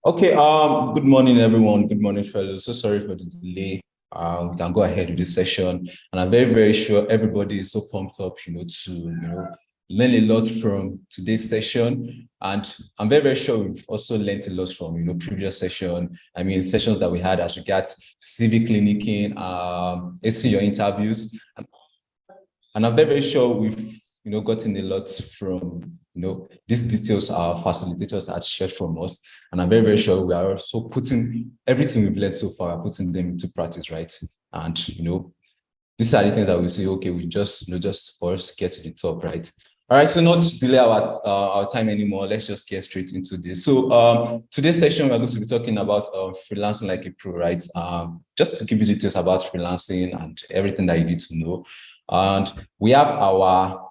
Okay, good morning, everyone. Good morning, fellows. So sorry for the delay. We can go ahead with this session. And I'm very, very sure everybody is so pumped up, to learn a lot from today's session. And I'm very, very sure we've also learned a lot from, previous session. I mean, sessions that we had as regards civic clinicing, AC your interviews. And I'm very, very sure we've, gotten a lot from, these details our facilitators had shared from us. And I'm very, very sure we are also putting everything we've learned so far, putting them into practice, right? And, these are the things that we say, okay, we just for us to get to the top, right? All right, so not to delay our time anymore, let's just get straight into this. So today's session, we're going to be talking about freelancing like a pro, right? Just to give you details about freelancing and everything that you need to know. And we have our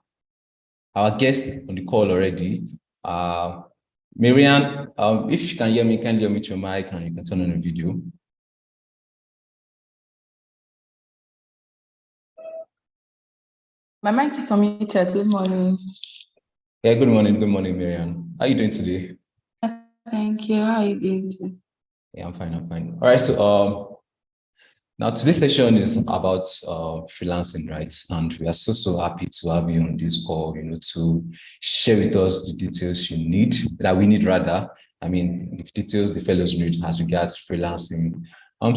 guest on the call already. Marianne, if you can hear me, kindly unmute your mic and you can turn on the video. My mic is unmuted. Good morning. Yeah, good morning, Marianne. How are you doing today? Thank you. How are you doing today? Yeah, I'm fine. All right, so now today's session is about freelancing, right? And we are so happy to have you on this call, to share with us the details you need, that we need rather. I mean, the details the fellows need as regards freelancing.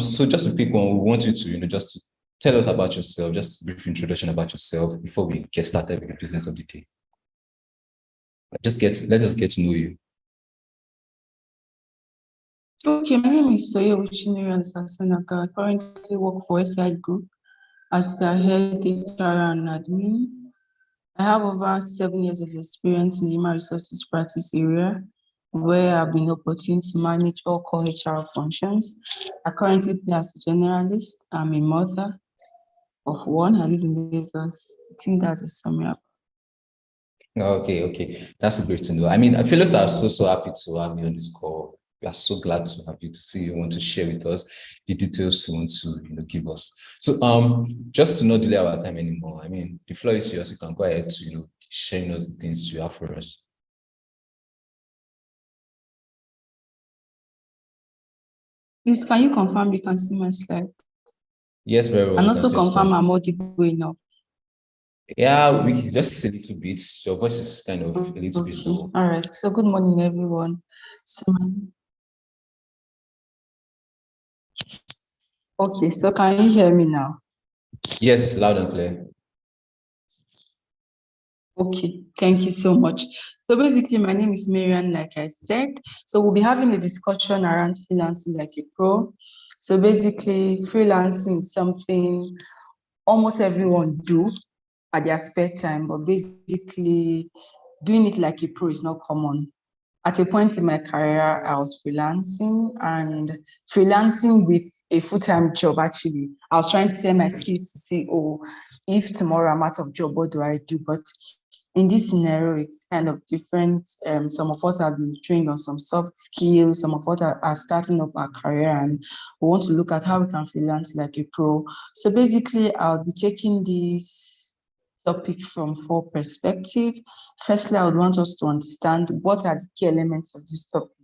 So just a quick one, we want you to, just to tell us about yourself, just a brief introduction about yourself before we get started with the business of the day. Let us get to know you. Okay, my name is Soye Uchiniri Sasanaka. I currently work for SI Group as the head HR and admin. I have over 7 years of experience in the human resources practice area, where I've been opportune to manage all core HR functions. I currently play as a generalist. I'm a mother of one. I live in Lagos. I think that's a summary. Okay. That's great to know. I mean, fellows are so happy to have you on this call. We are so glad to have you, to see you want to share with us the details you want to give us. So just to not delay our time anymore, I mean, the floor is yours. You can go ahead to sharing us the things you have for us. Please, can you confirm you can see my slide? Yes, very well. And also confirm I'm audible enough. Yeah, we just a little bit. Your voice is kind of a little bit low. All right. So good morning, everyone. Okay, so can you hear me now? Yes, loud and clear. Okay, thank you so much. So basically, my name is Marianne, like I said. So we'll be having a discussion around freelancing like a pro. So basically, freelancing is something almost everyone do at their spare time, but basically doing it like a pro is not common. At a point in my career, I was freelancing with a full-time job, actually. I was trying to sell my skills to see, if tomorrow I'm out of job, what do I do? But in this scenario, it's kind of different. Some of us have been trained on some soft skills. Some of us are starting up our career, and we want to look at how we can freelance like a pro. So basically, I'll be taking this topic from 4 perspectives. Firstly, I would want us to understand what are the key elements of this topic.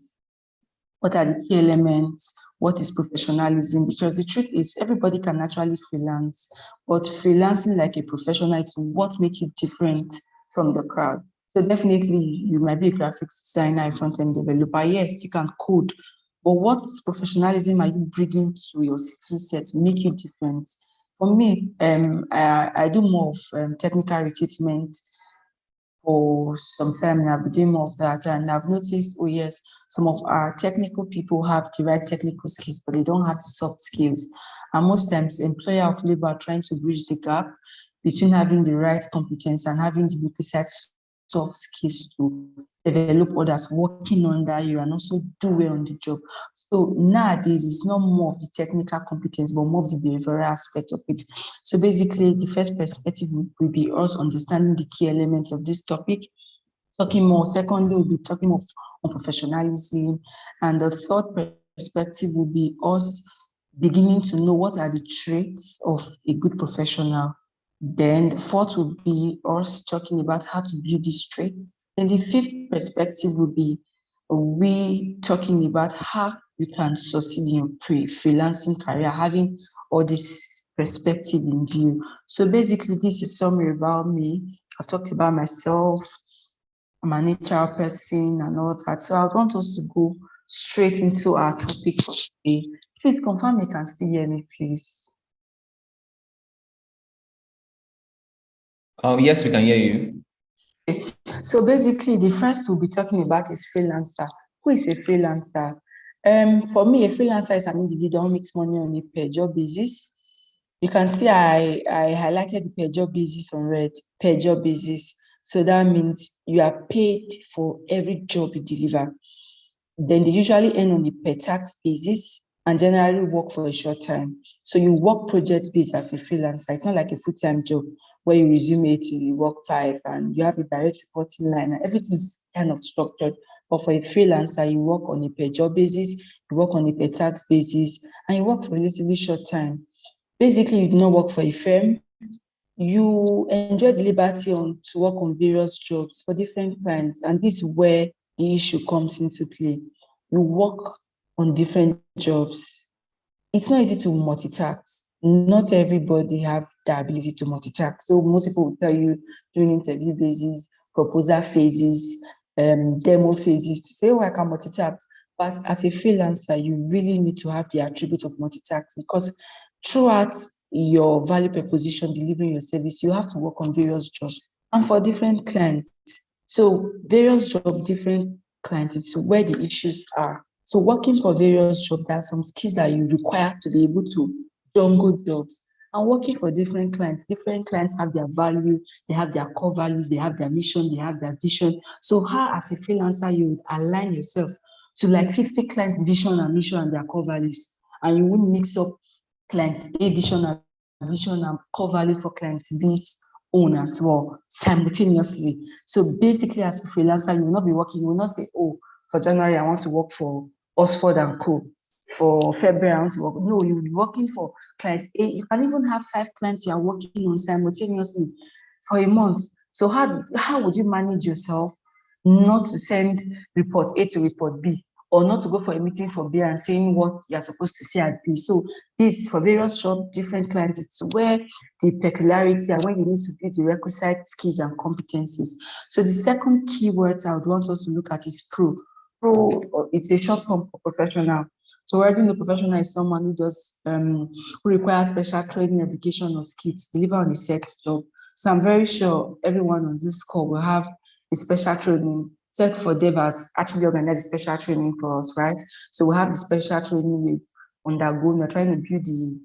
What are the key elements? What is professionalism? Because the truth is, everybody can actually freelance, but freelancing like a professional is what makes you different from the crowd. So definitely, you might be a graphics designer, a front-end developer. Yes, you can code, but what professionalism are you bringing to your skill set to make you different? For me, I do more of technical recruitment for some time now. I've been doing more of that, and I've noticed, oh yes, some of our technical people have the right technical skills, but they don't have the soft skills. And most times, employer of labor are trying to bridge the gap between having the right competence and having the requisite soft skills to develop others working under you and also do well on the job. So nowadays, it's not more of the technical competence, but more of the behavioral aspect of it. So basically, the first perspective will be us understanding the key elements of this topic, talking more. Secondly, we'll be talking on professionalism. And the third perspective will be us beginning to know what are the traits of a good professional. Then the fourth will be us talking about how to build these traits. Then the fifth perspective will be we talking about how you can succeed in your freelancing career, having all this perspective in view. So basically, this is summary about me. I've talked about myself. I'm an HR person and all that. So I want us to go straight into our topic for today. Please confirm you can still hear me, please. Yes, we can hear you. Okay. So basically, the first we'll be talking about is freelancer. Who is a freelancer? For me, a freelancer is an individual who makes money on a per job basis. You can see I highlighted the per job basis on red, per job basis. So that means you are paid for every job you deliver. Then they usually earn on the per tax basis and generally work for a short time. So you work project based as a freelancer. It's not like a full-time job where you resume it, you work 5 and you have a direct reporting line and everything's kind of structured. But for a freelancer, you work on a per job basis, you work on a per tax basis, and you work for a relatively short time. Basically, you do not work for a firm. You enjoy the liberty to work on various jobs for different clients, and this is where the issue comes into play. You work on different jobs. It's not easy to multitask. Not everybody have the ability to multitask. So most people will tell you during interview basis, proposal phases, demo phases to say, oh, I can multitask. But as a freelancer, you really need to have the attribute of multitasking because throughout your value proposition, delivering your service, you have to work on various jobs and for different clients. So various jobs, different clients, it's where the issues are. So working for various jobs, there are some skills that you require to be able to jungle jobs. And working for different clients have their value, they have their core values, they have their mission, they have their vision. So how as a freelancer, you would align yourself to like 50 clients' vision and mission and their core values. And you wouldn't mix up clients A vision and core value for clients B's own as well simultaneously. So basically, as a freelancer, you will not be working, you will not say, oh, for January, I want to work for Oxford and Co. For February, I want to work. No, you will be working for client A. You can even have 5 clients you are working on simultaneously for a month. So how would you manage yourself not to send report A to report B or not to go for a meeting for B and saying what you're supposed to say at B? So this is for various shop, different clients. It's where the peculiarity and when you need to build the requisite skills and competencies. So the second keyword I would want us to look at is pro. Pro, it's a short form for professional. So already the professional is someone who does who requires special training, education, or skills to deliver on a set job. So I'm very sure everyone on this call will have a special training. Tech for Dev has actually organized special training for us, right? So we have the special training with undergo. We're trying to build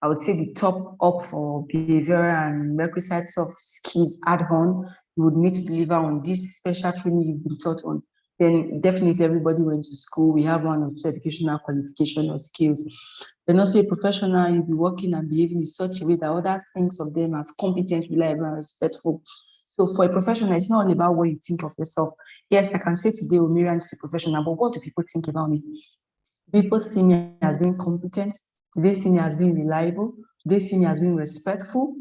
I would say the top up for behavioral and requisite soft skills add-on. You would need to deliver on this special training you've been taught on. Then definitely everybody went to school. We have 1 or 2 educational qualification or skills. Then also a professional, you'll be working and behaving in such a way that other thinks of them as competent, reliable, and respectful. So for a professional, it's not all about what you think of yourself. Yes, I can say today, oh, Miriam is a professional, but what do people think about me? People see me as being competent. They see me as being reliable. They see me as being respectful.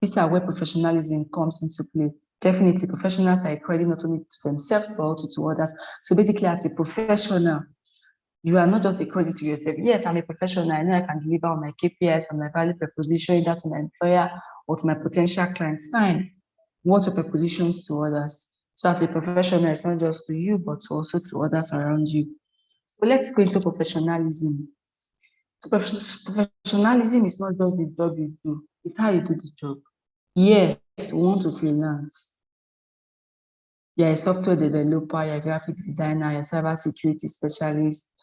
These are where professionalism comes into play. Definitely, professionals are a credit not only to themselves, but also to others. So basically, as a professional, you are not just a credit to yourself. Yes, I'm a professional. I know I can deliver on my KPIs and my value proposition, either to my employer or to my potential clients. Fine. What are propositions to others? So as a professional, it's not just to you, but also to others around you. So let's go into professionalism. So professionalism is not just the job you do, it's how you do the job. Yes, we want to freelance. You're a software developer, you're a graphics designer, you're a cyber security specialist.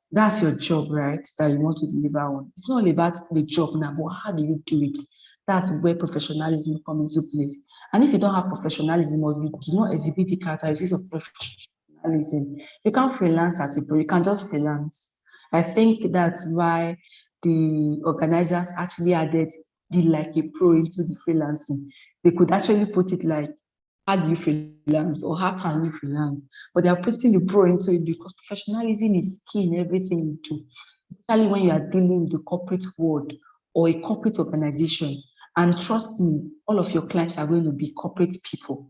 That's your job, right? That you want to deliver on. It's not all about the job now, but how do you do it? That's where professionalism comes into place. And if you don't have professionalism or you do not exhibit the characteristics of professionalism, you can't freelance as a pro, you can just freelance. I think that's why the organizers actually added the like a pro into the freelancing. They could actually put it like, how do you freelance or how can you freelance? But they are putting the pro into it because professionalism is key in everything you do, especially when you are dealing with the corporate world or a corporate organization. And trust me, all of your clients are going to be corporate people.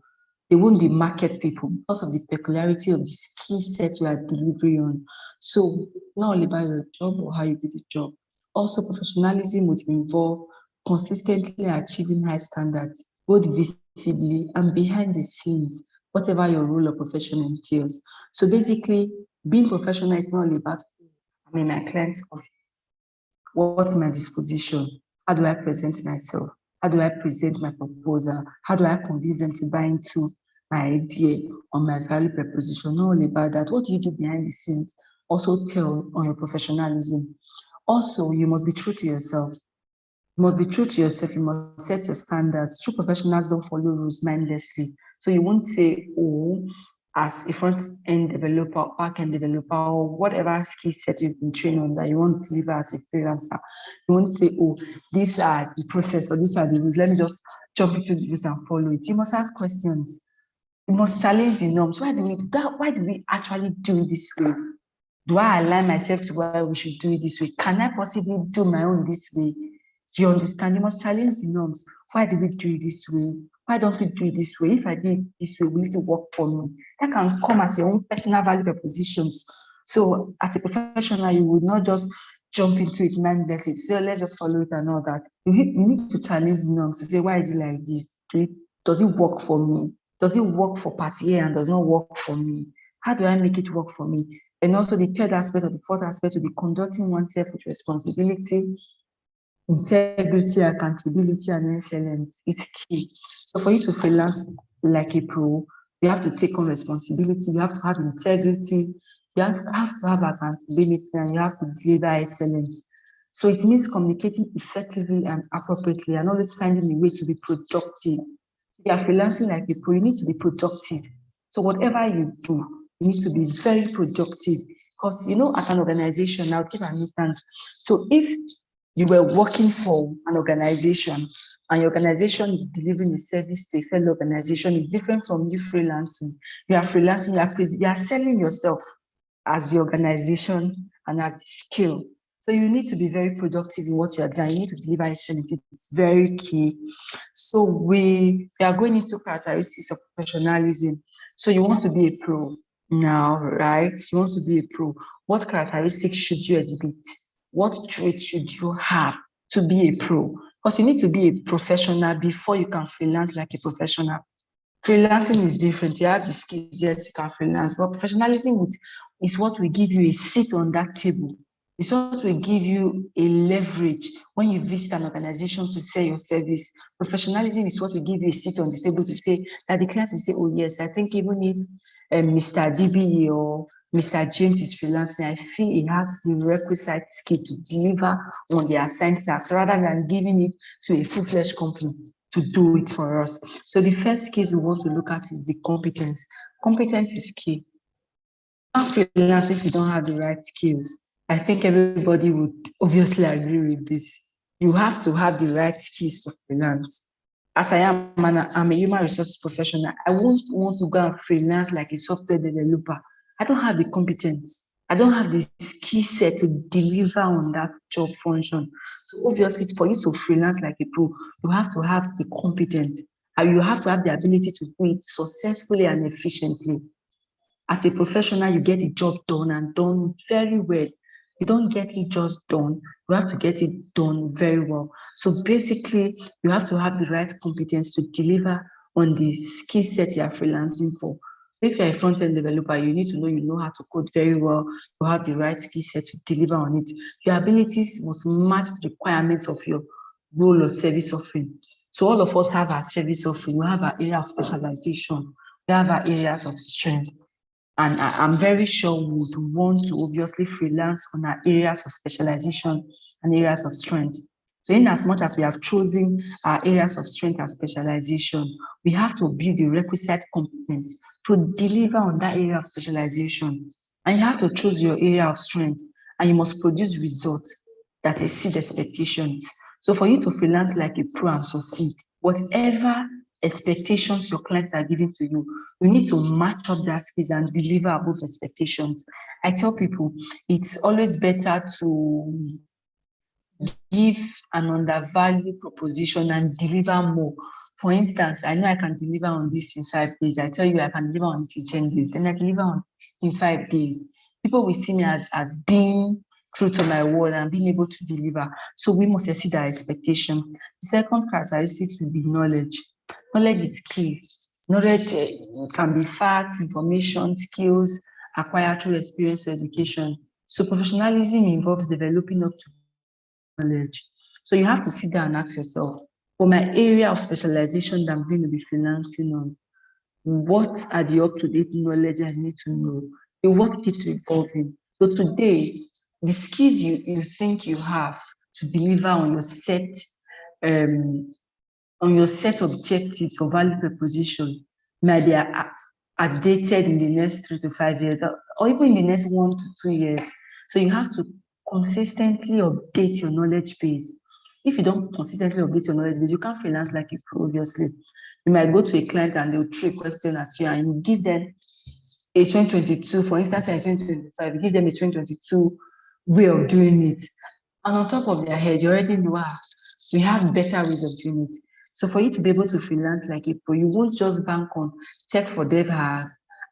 They won't be market people because of the peculiarity of the skill set you are delivering on. So it's not only about your job or how you do the job. Also, professionalism would involve consistently achieving high standards, both visibly and behind the scenes, whatever your role or profession entails. So basically, being professional is not only about I'm in my client's office. What's my disposition? How do I present myself? How do I present my proposal? How do I convince them to buy into my idea or my value proposition? Not only about that. What do you do behind the scenes? Also tell on your professionalism. Also, you must be true to yourself. You must be true to yourself. You must set your standards. True professionals don't follow rules mindlessly. So you won't say, oh, as a front-end developer, back-end developer, or whatever skill set you've been trained on that you want to deliver as a freelancer. You won't say, oh, these are the process or these are the rules. Let me just jump into the rules and follow it. You must ask questions. You must challenge the norms. Why do we actually do it this way? Do I align myself to why we should do it this way? Can I possibly do my own this way? You understand? You must challenge the norms. Why do we do it this way? Why don't we do it this way? If I do it this way, will it work for me? That can come as your own personal value propositions. So as a professional, you would not just jump into it mindlessly to say, oh, let's just follow it and all that. You need to challenge the norms to say, why is it like this? Does it work for me? Does it work for party A and does not work for me? How do I make it work for me? And also the third aspect or the fourth aspect will be conducting oneself with responsibility, integrity, accountability, and excellence. It's key. So for you to freelance like a pro, you have to take on responsibility, you have to have integrity, you have accountability, and you have to deliver excellence. So it means communicating effectively and appropriately and always finding a way to be productive. If you are freelancing like a pro, you need to be productive. So whatever you do, you need to be very productive. Because as an organization, I'll give an instance. So if you were working for an organization and your organization is delivering a service to a fellow organization, is different from you freelancing. You are freelancing, you are selling yourself as the organization and as the skill. So you need to be very productive in what you are doing. You need to deliver excellence. It's very key. So we are going into characteristics of professionalism. So you want to be a pro now, right? You want to be a pro. What characteristics should you exhibit? What traits should you have to be a pro? Because you need to be a professional before you can freelance like a professional. Freelancing is different. You have the skills, yes, you can freelance, but professionalism is what will give you a seat on that table. It's what will give you a leverage when you visit an organization to sell your service. Professionalism is what will give you a seat on the table to say that the client will say, oh, yes, I think even if Mr. DBE or Mr. James is freelancing, I feel he has the requisite skill to deliver on the assigned tasks rather than giving it to a full-fledged company to do it for us. So the first skills we want to look at is the competence. Competence is key. Not freelance if you don't have the right skills. I think everybody would obviously agree with this. You have to have the right skills to freelance. As I'm a human resources professional. I won't want to go and freelance like a software developer. I don't have the competence. I don't have the skill set to deliver on that job function. So obviously, for you to freelance like a pro, you have to have the competence and you have to have the ability to do it successfully and efficiently. As a professional, you get the job done and done very well. You don't get it just done. You have to get it done very well. So basically, you have to have the right competence to deliver on the skill set you are freelancing for. If you're a front-end developer, you need to know you know how to code very well. You have the right skill set to deliver on it. Your abilities must match the requirements of your role or service offering. So all of us have our service offering. We have our area of specialization. We have our areas of strength. And I'm very sure we would want to obviously freelance on our areas of specialization and areas of strength. So in as much as we have chosen our areas of strength and specialization, we have to build the requisite competence to deliver on that area of specialization. And you have to choose your area of strength and you must produce results that exceed expectations. So for you to freelance like a pro and succeed, whatever expectations your clients are giving to you, you need to match up that skills and deliver above expectations. I tell people it's always better to give an undervalued proposition and deliver more For instance, I know I can deliver on this in 5 days. I tell you I can deliver on this in 10 days. Then I deliver on in 5 days. People will see me as being true to my word and being able to deliver. So we must exceed our expectations. The second characteristic will be knowledge. Knowledge is key. Knowledge can be facts, information, skills acquired through experience or education. So professionalism involves developing up to knowledge. So you have to sit down and ask yourself, for my area of specialization that I'm going to be freelancing on, what are the up-to-date knowledge I need to know? And what keeps evolving? So today, the skills you think you have to deliver um, on your set objectives or value proposition might be outdated in the next 3 to 5 years, or even in the next 1 to 2 years. So you have to consistently update your knowledge base. If you don't consistently update your knowledge base, you can't freelance like you previously. You might go to a client and they'll throw a question at you and you give them a 2022, for instance, in 2025, you give them a 2022 way of doing it. And on top of their head, you already know, we have better ways of doing it. So for you to be able to freelance like a pro, you won't just bank on Tech for Dev have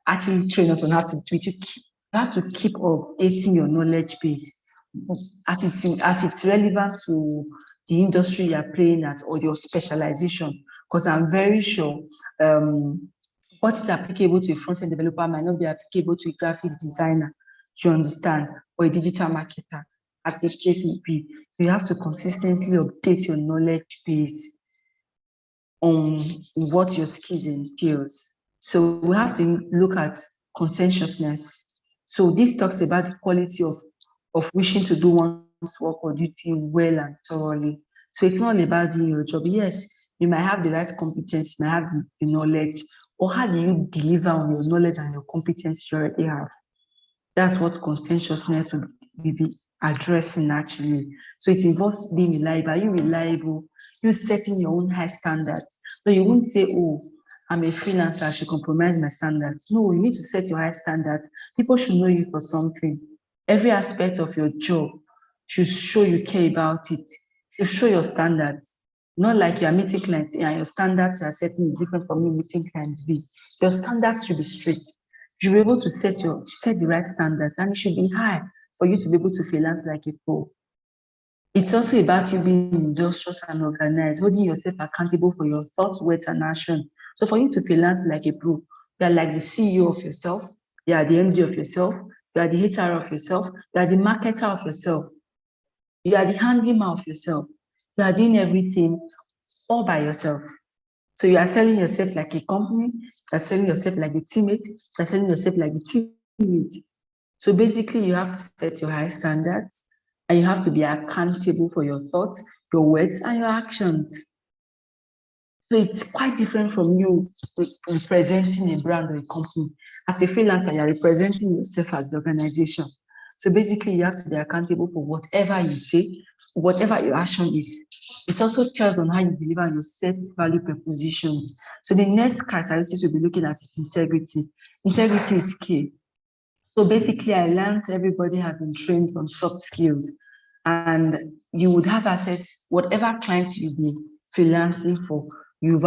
actually train us on how to do it. You have to keep updating your knowledge base as it's relevant to the industry you're playing at or your specialization. Because I'm very sure what is applicable to a front-end developer might not be applicable to a graphics designer, you understand, or a digital marketer, as the case may be. You have to consistently update your knowledge base on what your skills entails. So we have to look at conscientiousness. So this talks about the quality of wishing to do one's work or duty well and thoroughly. So it's not about doing your job. Yes, you might have the right competence, you might have the knowledge, or how do you deliver on your knowledge and your competence you already have? That's what conscientiousness will be addressing actually. So it involves being reliable. Are you reliable? You setting your own high standards. So you won't say, oh, I'm a freelancer, I should compromise my standards. No, you need to set your high standards. People should know you for something. Every aspect of your job should show you care about it. Should show your standards. Not like you are meeting clients and your standards you are setting is different from me meeting clients B. Your standards should be straight. You should be able to set the right standards, and it should be high for you to be able to freelance like a pro. It's also about you being industrious and organized, holding yourself accountable for your thoughts, words, and action. So for you to freelance like a pro, you are like the CEO of yourself, you are the MD of yourself, you are the HR of yourself, you are the marketer of yourself, you are the handyman of yourself. You are doing everything all by yourself. So you are selling yourself like a company, you are selling yourself like a teammate, you are selling yourself like a team lead. So basically, you have to set your high standards and you have to be accountable for your thoughts, your words, and your actions. So it's quite different from you representing a brand or a company. As a freelancer, you're representing yourself as the organization. So basically, you have to be accountable for whatever you say, whatever your action is. It also tells on how you deliver on your set value propositions. So the next characteristics we'll be looking at is integrity. Integrity is key. So basically, I learned everybody have been trained on soft skills, and you would have access whatever clients you've been freelancing for. You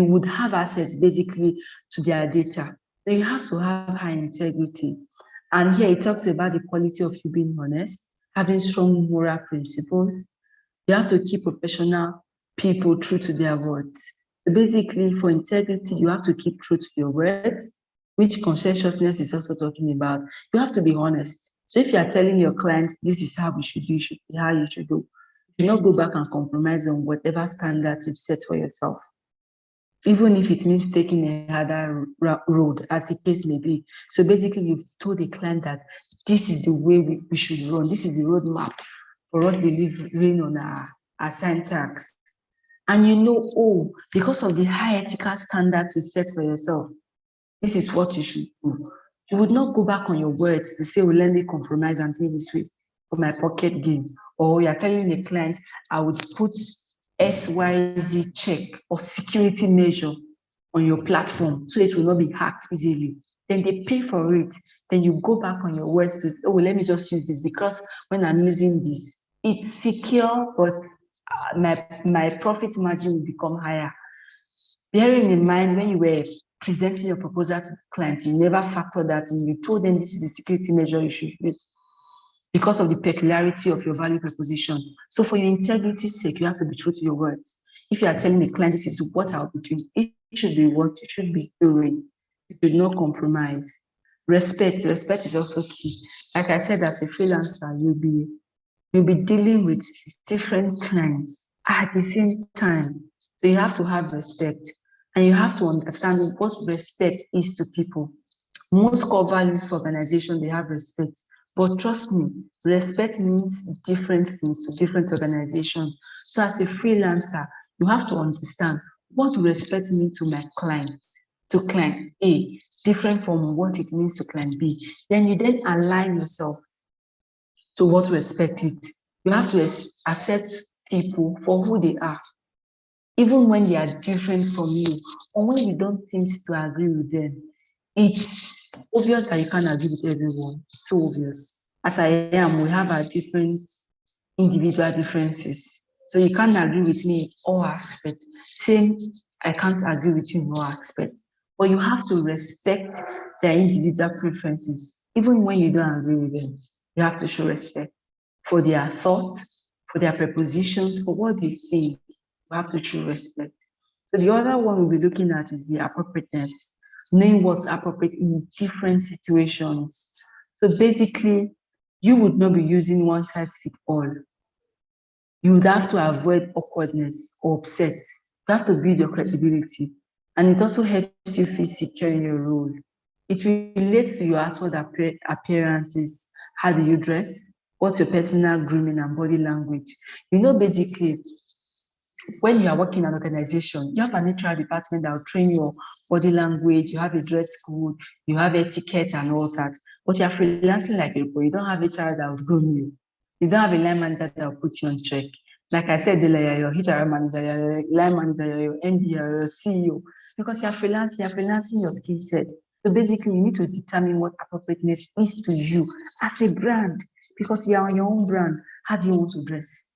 would have access basically to their data. So you have to have high integrity. And here it talks about the quality of you being honest, having strong moral principles. You have to keep professional people true to their words. So basically, for integrity, you have to keep true to your words, which conscientiousness is also talking about. You have to be honest. So if you are telling your client, this is how we should do, should be how you should do, do not go back and compromise on whatever standards you've set for yourself, even if it means taking a harder road, as the case may be. So basically, you've told the client that this is the way we should run, this is the roadmap for us delivering on our assigned tasks. And you know, oh, because of the high ethical standards you set for yourself, this is what you should do. You would not go back on your words to say, well, let me compromise and do this way for my pocket game. Or you're telling the client, I would put SYZ check or security measure on your platform so it will not be hacked easily. Then they pay for it. Then you go back on your words to, oh, let me just use this because when I'm using this, it's secure, but my profit margin will become higher. Bearing in mind, when you were presenting your proposal to the client, you never factored that in. You told them this is the security measure you should use because of the peculiarity of your value proposition. So for your integrity's sake, you have to be true to your words. If you are telling the client this is what I'll be doing, it should be what you should be doing. You should not compromise. Respect is also key. Like I said, as a freelancer, you'll be dealing with different clients at the same time. So you have to have respect, and you have to understand what respect is to people. Most core values for organization, they have respect. But trust me, respect means different things to different organizations. So as a freelancer, you have to understand what respect means to my client, to client A, different from what it means to client B. Then you then align yourself to what respect it. You have to accept people for who they are, even when they are different from you, or when you don't seem to agree with them. It's obvious that you can't agree with everyone. So obvious. As I am, we have our different individual differences. So you can't agree with me in all aspects. Same, I can't agree with you in all aspects. But you have to respect their individual preferences, even when you don't agree with them. You have to show respect for their thoughts, for their prepositions, for what they think. You have to show respect. So the other one we'll be looking at is the appropriateness, knowing what's appropriate in different situations. So basically, you would not be using one size fits all. You would have to avoid awkwardness or upset. You have to build your credibility. And it also helps you feel secure in your role. It relates to your outward appearances. How do you dress? What's your personal grooming and body language? You know, basically, when you are working in an organization, you have an HR department that will train your body language, you have a dress code, you have etiquette and all that. But you're freelancing like a pro, you don't have HR that will groom you. You don't have a line manager that will put you on check. Like I said, you're your HR manager, you're your line manager, you're your MD, you're your CEO. Because you're freelancing your skill set. So basically, you need to determine what appropriateness is to you as a brand. Because you're on your own brand. How do you want to dress?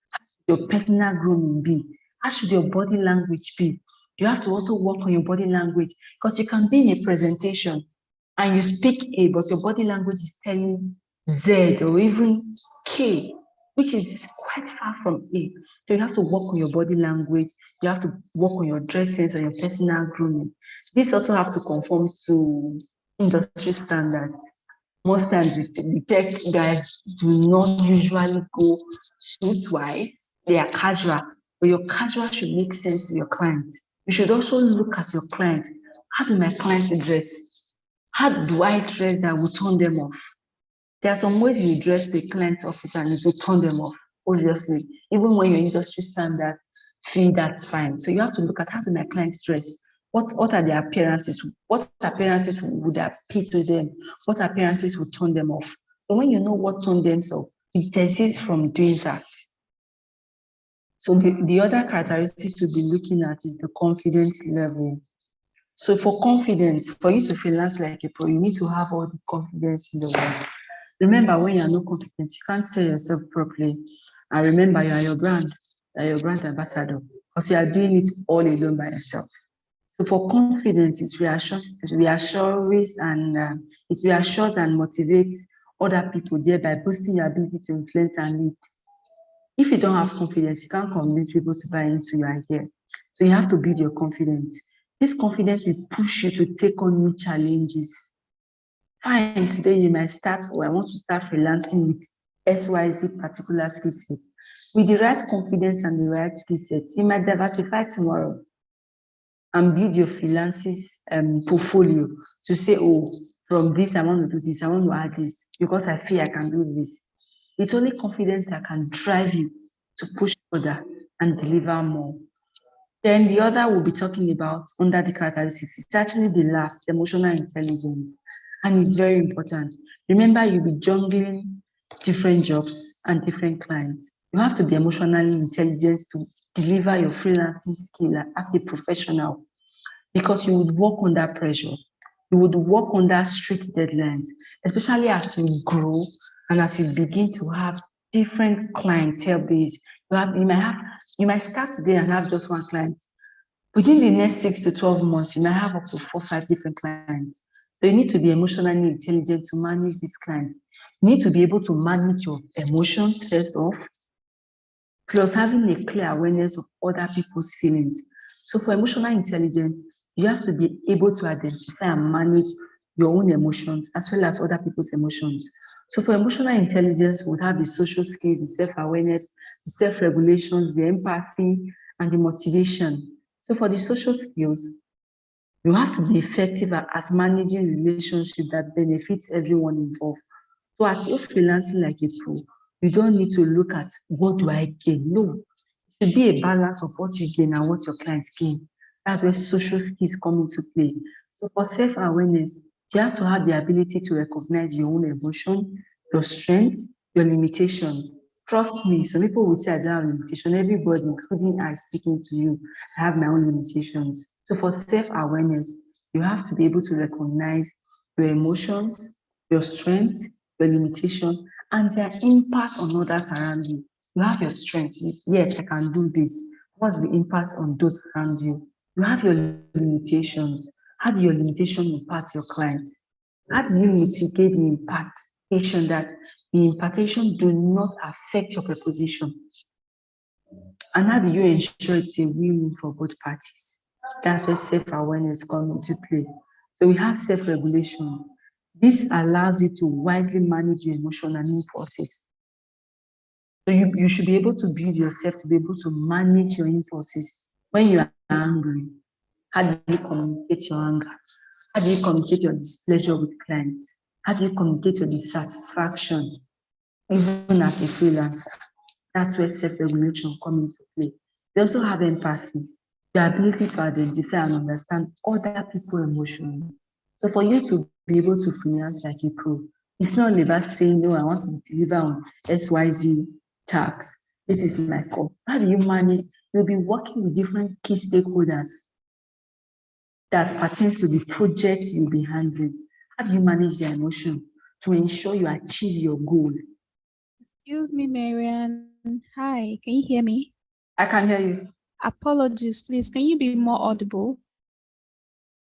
Your personal grooming be? How should your body language be? You have to also work on your body language because you can be in a presentation and you speak A, but your body language is telling Z or even K, which is quite far from A. So you have to work on your body language. You have to work on your dress sense or your personal grooming. This also have to conform to industry standards. Most times the tech guys do not usually go suit-wise. They are casual, but your casual should make sense to your client. You should also look at your client. How do my clients dress? How do I dress that will turn them off? There are some ways you dress to a client's office and it will turn them off, obviously. Even when your industry standards feel that's fine. So you have to look at how do my clients dress? What are their appearances? What appearances would appeal to them? What appearances would turn them off? So when you know what turn them off, it desists from doing that. So the other characteristics we'll be looking at is the confidence level. So for confidence, for you to freelance like a pro, you need to have all the confidence in the world. Remember, when you're not confident, you can't sell yourself properly. And remember, you're your brand ambassador, because you are doing it all alone by yourself. So for confidence, it reassures and motivates other people, thereby boosting your ability to influence and lead. If you don't have confidence, you can't convince people to buy into your idea. So you have to build your confidence. This confidence will push you to take on new challenges. Fine, today you might start, or I want to start freelancing with XYZ particular skill set. With the right confidence and the right skill set, you might diversify tomorrow and build your freelancing portfolio to say, oh, from this, I want to do this, I want to add this, because I feel I can do this. It's only confidence that can drive you to push further and deliver more. Then the other we'll be talking about under the characteristics is actually the last, emotional intelligence. And it's very important. Remember, you'll be juggling different jobs and different clients. You have to be emotionally intelligent to deliver your freelancing skill as a professional, because you would work under pressure. You would work under strict deadlines, especially as you grow and as you begin to have different clientele base. You might start today and have just one client. Within the next 6 to 12 months, you might have up to 4, 5 different clients. So you need to be emotionally intelligent to manage these clients. You need to be able to manage your emotions first off, plus having a clear awareness of other people's feelings. So for emotional intelligence, you have to be able to identify and manage your own emotions as well as other people's emotions. So for emotional intelligence, we would have the social skills, the self-awareness, the self-regulations, the empathy, and the motivation. So for the social skills, you have to be effective at managing relationships that benefits everyone involved. So as you're freelancing like a pro, you don't need to look at what do I gain. No, it should be a balance of what you gain and what your clients gain. That's where social skills come into play. So for self-awareness, you have to have the ability to recognize your own emotion, your strengths, your limitation. Trust me, some people will say I don't have limitation. Everybody, including I speaking to you, I have my own limitations. So for self-awareness, you have to be able to recognize your emotions, your strengths, your limitation, and their impact on others around you. You have your strengths. Yes, I can do this. What's the impact on those around you? You have your limitations. How do your limitation impact your clients? How do you mitigate the impactation that the impartation do not affect your proposition? And how do you ensure it's a win-win for both parties? That's where self-awareness comes into play. So we have self-regulation. This allows you to wisely manage your emotion and impulses. So you should be able to build yourself to be able to manage your impulses. When you are angry, how do you communicate your anger? How do you communicate your displeasure with clients? How do you communicate your dissatisfaction, even as a freelancer? That's where self-regulation comes into play. We also have empathy, the ability to identify and understand other people's emotions. So for you to be able to freelance like a pro, it's not only about saying, no, I want to deliver on XYZ tasks. This is my call. How do you manage? You'll be working with different key stakeholders that pertains to the project you'll be handling. How do you manage their emotion to ensure you achieve your goal? Excuse me, Marian. Hi, can you hear me? I can hear you. Apologies, please. Can you be more audible?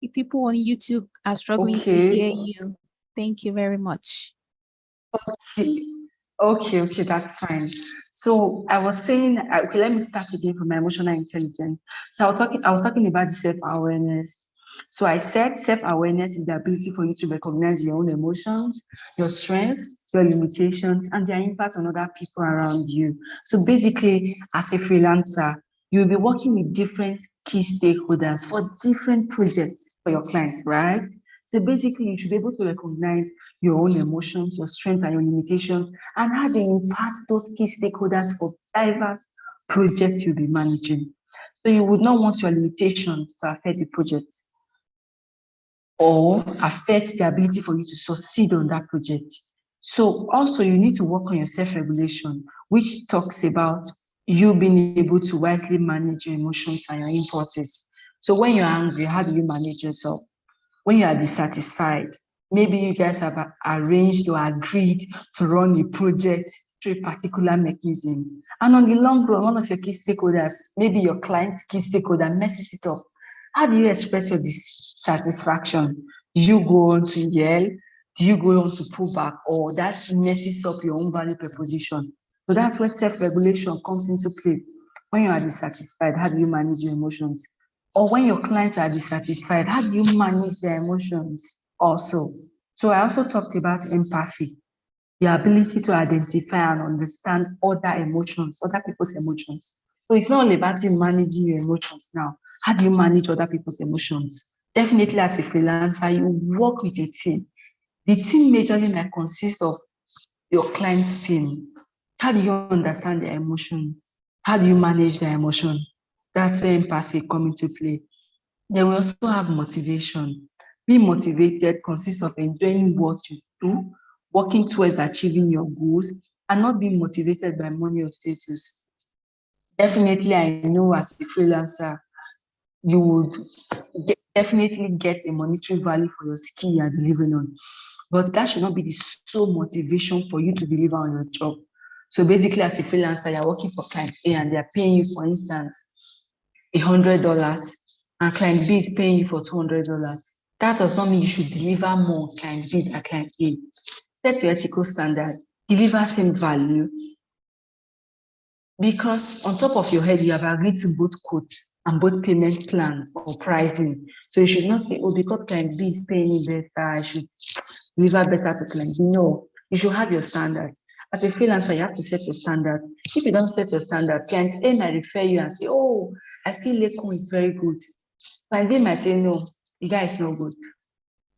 The people on YouTube are struggling to Okay. hear you. Thank you very much. Okay, that's fine. So I was saying, okay, let me start again from my emotional intelligence. So I was talking about the self-awareness. So I said self-awareness is the ability for you to recognize your own emotions, your strengths, your limitations, and their impact on other people around you. So basically, as a freelancer, you'll be working with different key stakeholders for different projects for your clients, right? So basically, you should be able to recognize your own emotions, your strengths, and your limitations, and how they impact those key stakeholders for diverse projects you'll be managing. So you would not want your limitations to affect the project or affect the ability for you to succeed on that project. So also you need to work on your self-regulation, which talks about you being able to wisely manage your emotions and your impulses. So when you're angry, how do you manage yourself? When you are dissatisfied, maybe you guys have arranged or agreed to run a project through a particular mechanism. And on the long run, one of your key stakeholders, maybe your client key stakeholder, messes it up. How do you express your dissatisfaction? Do you go on to yell? Do you go on to pull back? Or that messes up your own value proposition? So that's where self-regulation comes into play. When you are dissatisfied, how do you manage your emotions? Or when your clients are dissatisfied, how do you manage their emotions also? So I also talked about empathy, the ability to identify and understand other emotions, other people's emotions. So it's not only about you managing your emotions now. How do you manage other people's emotions? Definitely as a freelancer, you work with a team. The team majorly might consist of your client's team. How do you understand their emotion? How do you manage their emotion? That's where empathy comes into play. Then we also have motivation. Being motivated consists of enjoying what you do, working towards achieving your goals, and not being motivated by money or status. Definitely, I know as a freelancer, you would definitely get a monetary value for your skill you are delivering on. But that should not be the sole motivation for you to deliver on your job. So basically, as a freelancer, you're working for client A and they're paying you, for instance, $100, and client B is paying you for $200. That does not mean you should deliver more client B than client A. Set your ethical standard, deliver same value, because on top of your head, you have agreed to both quotes and both payment plan or pricing. So you should not say, oh, because client B is paying me better, I should deliver better to client B. No, you should have your standards. As a freelancer, you have to set your standards. If you don't set your standards, client A might refer you and say, oh, I feel Lekon is very good. Client B might say, no, the guy is not good.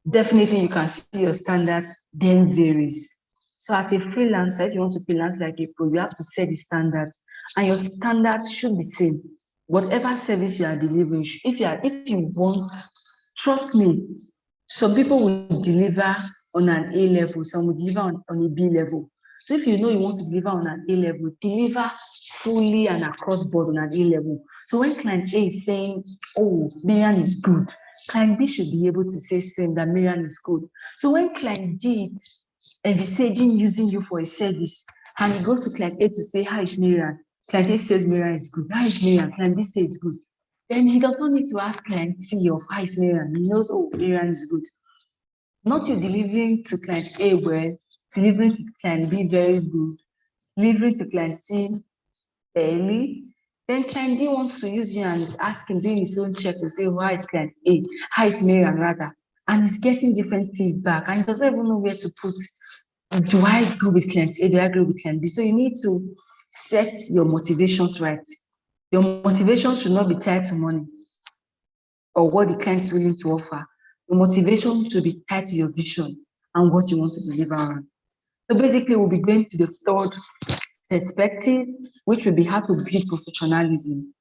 Definitely, you can see your standards then varies. So as a freelancer, if you want to freelance like a pro, you have to set the standards, and your standards should be same. Whatever service you are delivering, if you want, trust me, some people will deliver on an A level, some will deliver on a B level. So if you know you want to deliver on an A level, deliver fully and across board on an A level. So when client A is saying, oh, Miriam is good, client B should be able to say same that Miriam is good. So when client D is envisaging using you for a service, and he goes to client A to say, how is Miriam? Client A says Miriam is good. How is Miriam? Client B says good. Then he does not need to ask client C of how is Miriam. He knows, oh, Miriam is good. Not you delivering to client A well, delivering to client B very good, delivering to client C early. Then client D wants to use you and is asking, doing his own check to say, why is client A? How is Miriam rather? And he's getting different feedback and he doesn't even know where to put, do I agree with client A? Do I agree with client B? So you need to set your motivations right. Your motivations should not be tied to money or what the client is willing to offer. Your motivation should be tied to your vision and what you want to deliver on. So basically, we'll be going to the third perspective, which will be how to build professionalism.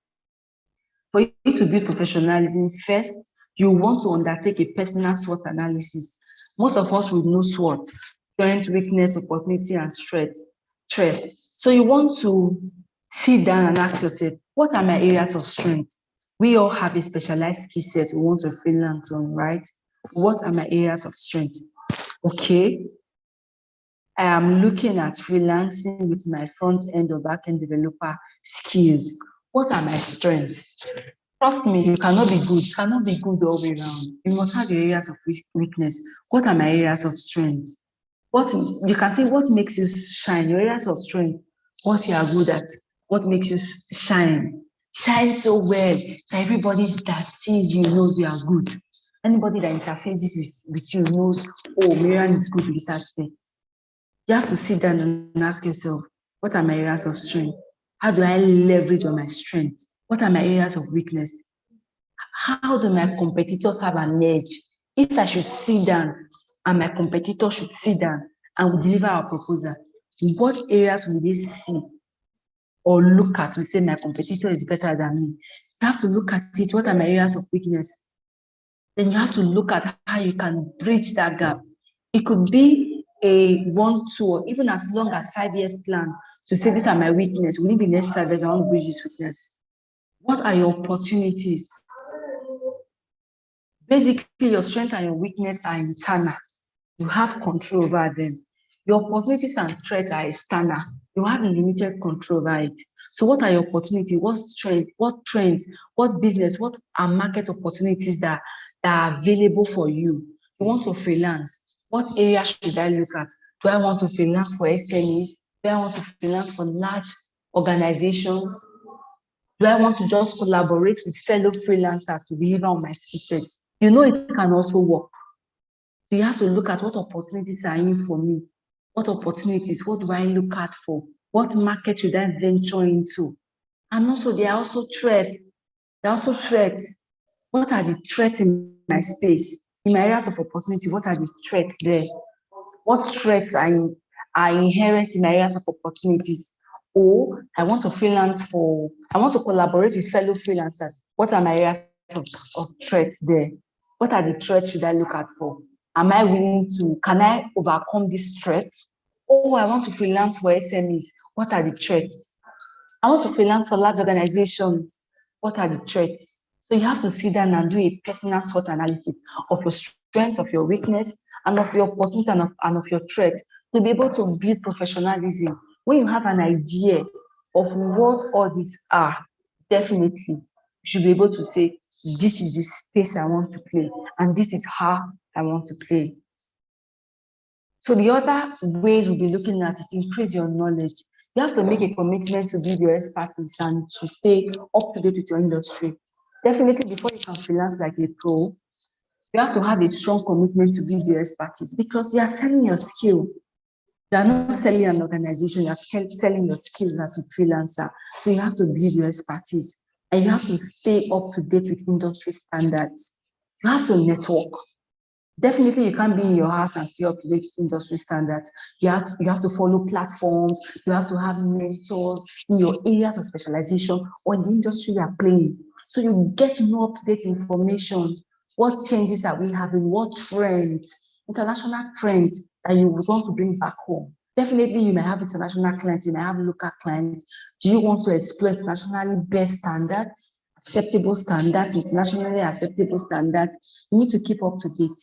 For you to build professionalism, first, you want to undertake a personal SWOT analysis. Most of us would know SWOT, strength, weakness, opportunity, and threat. So you want to sit down and ask yourself, what are my areas of strength? We all have a specialized skill set we want to freelance on, right? What are my areas of strength? Okay, I am looking at freelancing with my front end or back end developer skills. What are my strengths? Trust me, you cannot be good. You cannot be good all the way around. You must have your areas of weakness. What are my areas of strength? What you can say, what makes you shine? Your areas of strength, what you are good at, what makes you shine. Shine so well that everybody that sees you knows you are good. Anybody that interfaces with you knows, oh, Miriam is good in this aspect. You have to sit down and ask yourself, what are my areas of strength? How do I leverage on my strength? What are my areas of weakness? How do my competitors have an edge? If I should sit down and my competitor should sit down and we deliver our proposal, what areas will they see or look at to say my competitor is better than me? You have to look at it. What are my areas of weakness? Then you have to look at how you can bridge that gap. It could be a 1, 2, or even as long as 5 years plan to say these are my weakness. Within the next 5 years, I want to bridge this weakness. What are your opportunities? Basically, your strength and your weakness are internal. You have control over them. Your opportunities and threats are external. You have limited control over it. So what are your opportunities? What strength, what trends, what business, what are market opportunities that are available for you? You want to freelance. What area should I look at? Do I want to freelance for SMEs? Do I want to freelance for large organizations? Do I want to just collaborate with fellow freelancers to deliver on my skill set? You know it can also work. So you have to look at what opportunities are in for me. What opportunities? What do I look at for? What market should I venture into? And also, there are also threats. There are also threats. What are the threats in my space? In my areas of opportunity, what are the threats there? What threats are inherent in my areas of opportunities? Or I want to collaborate with fellow freelancers. What are my areas of threats there? What are the threats should I look at for? Can I overcome these threats? Oh, I want to freelance for SMEs. What are the threats? I want to freelance for large organizations. What are the threats? So you have to sit down and do a personal SWOT analysis of your strength, of your weakness, and of your opportunities and of your threats to be able to build professionalism When you have an idea of what all these are, definitely you should be able to say, this is the space I want to play, and this is how I want to play. So the other ways we'll be looking at is increase your knowledge. You have to make a commitment to build your expertise and to stay up to date with your industry. Definitely, before you can freelance like a pro, you have to have a strong commitment to build your expertise, because you are selling your skill. You are not selling an organization, you are selling your skills as a freelancer. So you have to build your expertise, and you have to stay up to date with industry standards. You have to network. Definitely, you can't be in your house and stay up to date with industry standards. You have to follow platforms. You have to have mentors in your areas of specialization or in the industry you are playing. So you get to know up to date information. What changes are we having? What trends, international trends that you would want to bring back home? Definitely, you may have international clients. You may have local clients. Do you want to explore internationally best standards, acceptable standards, internationally acceptable standards? You need to keep up to date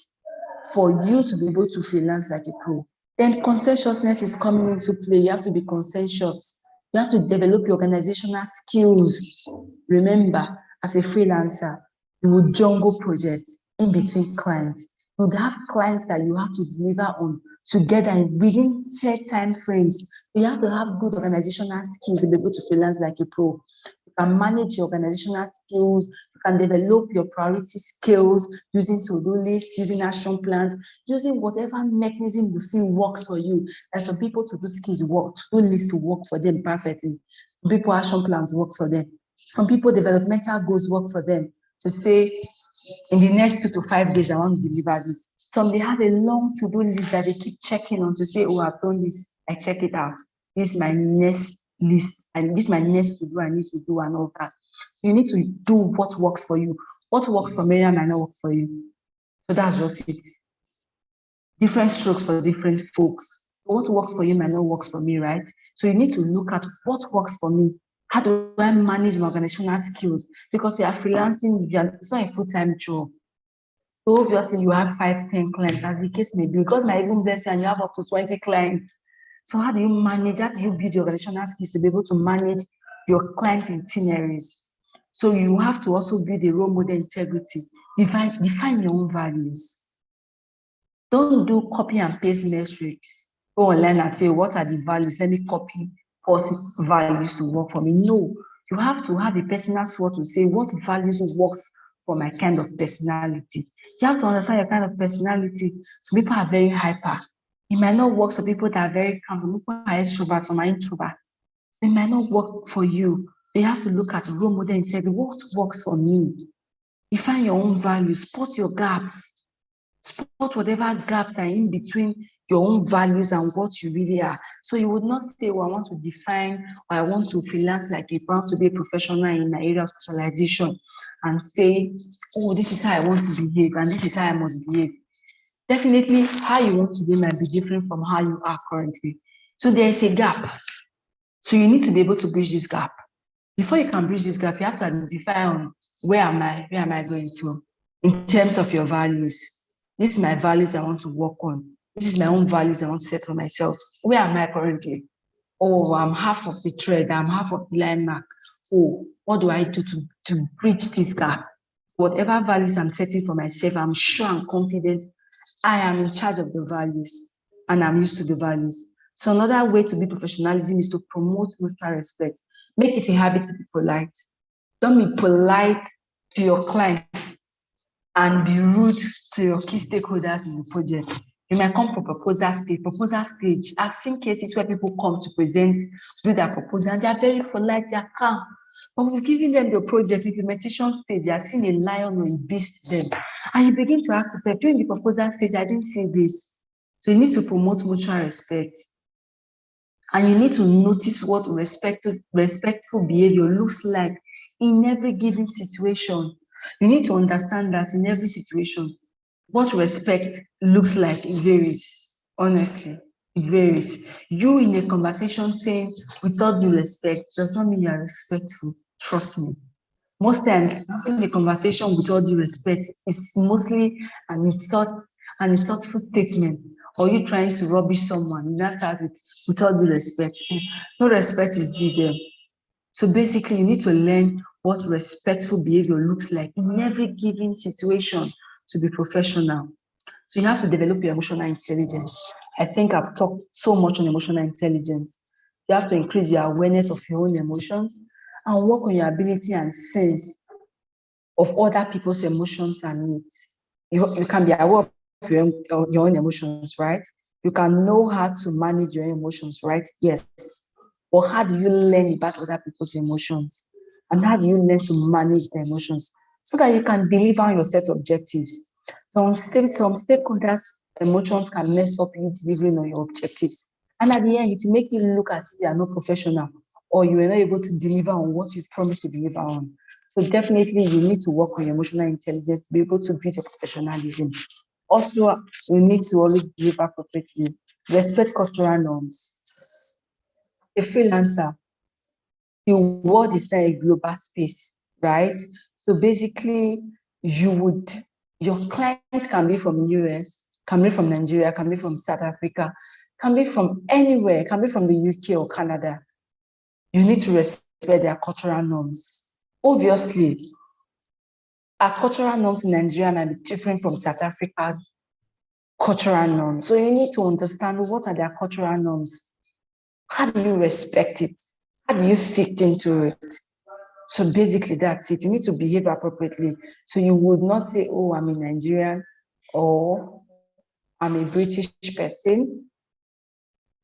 for you to be able to freelance like a pro. Then conscientiousness is coming into play. You have to be conscientious. You have to develop your organizational skills. Remember, as a freelancer, you will jungle projects in between clients. You would have clients that you have to deliver on together within set time frames. You have to have good organizational skills to be able to freelance like a pro. You can manage your organizational skills. You can develop your priority skills using to-do lists, using action plans, using whatever mechanism you feel works for you. There's some people to-do skills work, to-do lists to work for them perfectly. Some people action plans work for them. Some people developmental goals work for them to say, in the next 2 to 5 days, I want to deliver this. Some they have a long to-do list that they keep checking on to say, oh, I've done this, I check it out. This is my next list, and this is my next to do, I need to do, and all that. You need to do what works for you. What works for Miriam might not work for you. So that's just it. Different strokes for different folks. What works for you might not work for me, right? So you need to look at what works for me. How do I manage my organizational skills? Because you are freelancing, it's not a full-time job. So obviously you have 5, 10 clients, as the case may be. God might even bless you and you have up to 20 clients. So how do you manage, how do you build your organizational skills to be able to manage your client itineraries? So you have to also build a role model integrity. Define your own values. Don't do copy and paste metrics. Go online and say, what are the values? Let me copy positive values to work for me. No, you have to have a personal SWOT to say what values works for my kind of personality. You have to understand your kind of personality. Some people are very hyper. It might not work for people that are very calm. Some people are extroverts, some are introverts. It might not work for you. You have to look at role model and say, what works for me? Define your own values, spot your gaps. Spot whatever gaps are in between your own values and what you really are. So you would not say, well, I want to define, or I want to freelance like a pro to be a professional in my area of specialization, and say, oh, this is how I want to behave, and this is how I must behave. Definitely, how you want to be might be different from how you are currently. So there is a gap. So you need to be able to bridge this gap. Before you can bridge this gap, you have to identify on where am I going to in terms of your values. This is my values I want to work on. This is my own values I want to set for myself. Where am I currently? Oh, I'm half of the thread. I'm half of the line mark. Oh, what do I do to bridge this gap? Whatever values I'm setting for myself, I'm sure and confident I am in charge of the values and I'm used to the values. So another way to be professionalism is to promote mutual respect. Make it a habit to be polite. Don't be polite to your clients and be rude to your key stakeholders in the project. You might come for proposal stage. Proposal stage, I've seen cases where people come to present, to do their proposal, and they are very polite, they are calm. But we've given them the project implementation stage, they are seeing a lion or a beast them. And you begin to ask yourself, during the proposal stage, I didn't see this. So you need to promote mutual respect. And you need to notice what respectful behavior looks like in every given situation. You need to understand that in every situation, what respect looks like, it varies. Honestly, it varies. You in a conversation saying, with all due respect, does not mean you are respectful. Trust me. Most times, in a conversation with all due respect is mostly an insultful statement, or you trying to rubbish someone, you now start with all due respect. No respect is due them. So basically, you need to learn what respectful behavior looks like in every given situation to be professional. So you have to develop your emotional intelligence. I think I've talked so much on emotional intelligence. You have to increase your awareness of your own emotions and work on your ability and sense of other people's emotions and needs. You can be aware of your own emotions, right? You can know how to manage your emotions, right? Yes. But how do you learn about other people's emotions? And how do you learn to manage the emotions so that you can deliver on your set objectives? Some stakeholders' emotions can mess up you delivering on your objectives. And at the end, it will make you look as if you are not professional or you are not able to deliver on what you promised to deliver on. So definitely you need to work on your emotional intelligence to be able to build your professionalism. Also, you need to always deliver appropriately. Respect cultural norms. A freelancer, the world is not a global space, right? So basically, your clients can be from US, can be from Nigeria, can be from South Africa, can be from anywhere, can be from the UK or Canada. You need to respect their cultural norms. Obviously, our cultural norms in Nigeria might be different from South Africa cultural norms. So you need to understand what are their cultural norms. How do you respect it? How do you fit into it? So basically, that's it. You need to behave appropriately. So you would not say, oh, I'm a Nigerian or I'm a British person.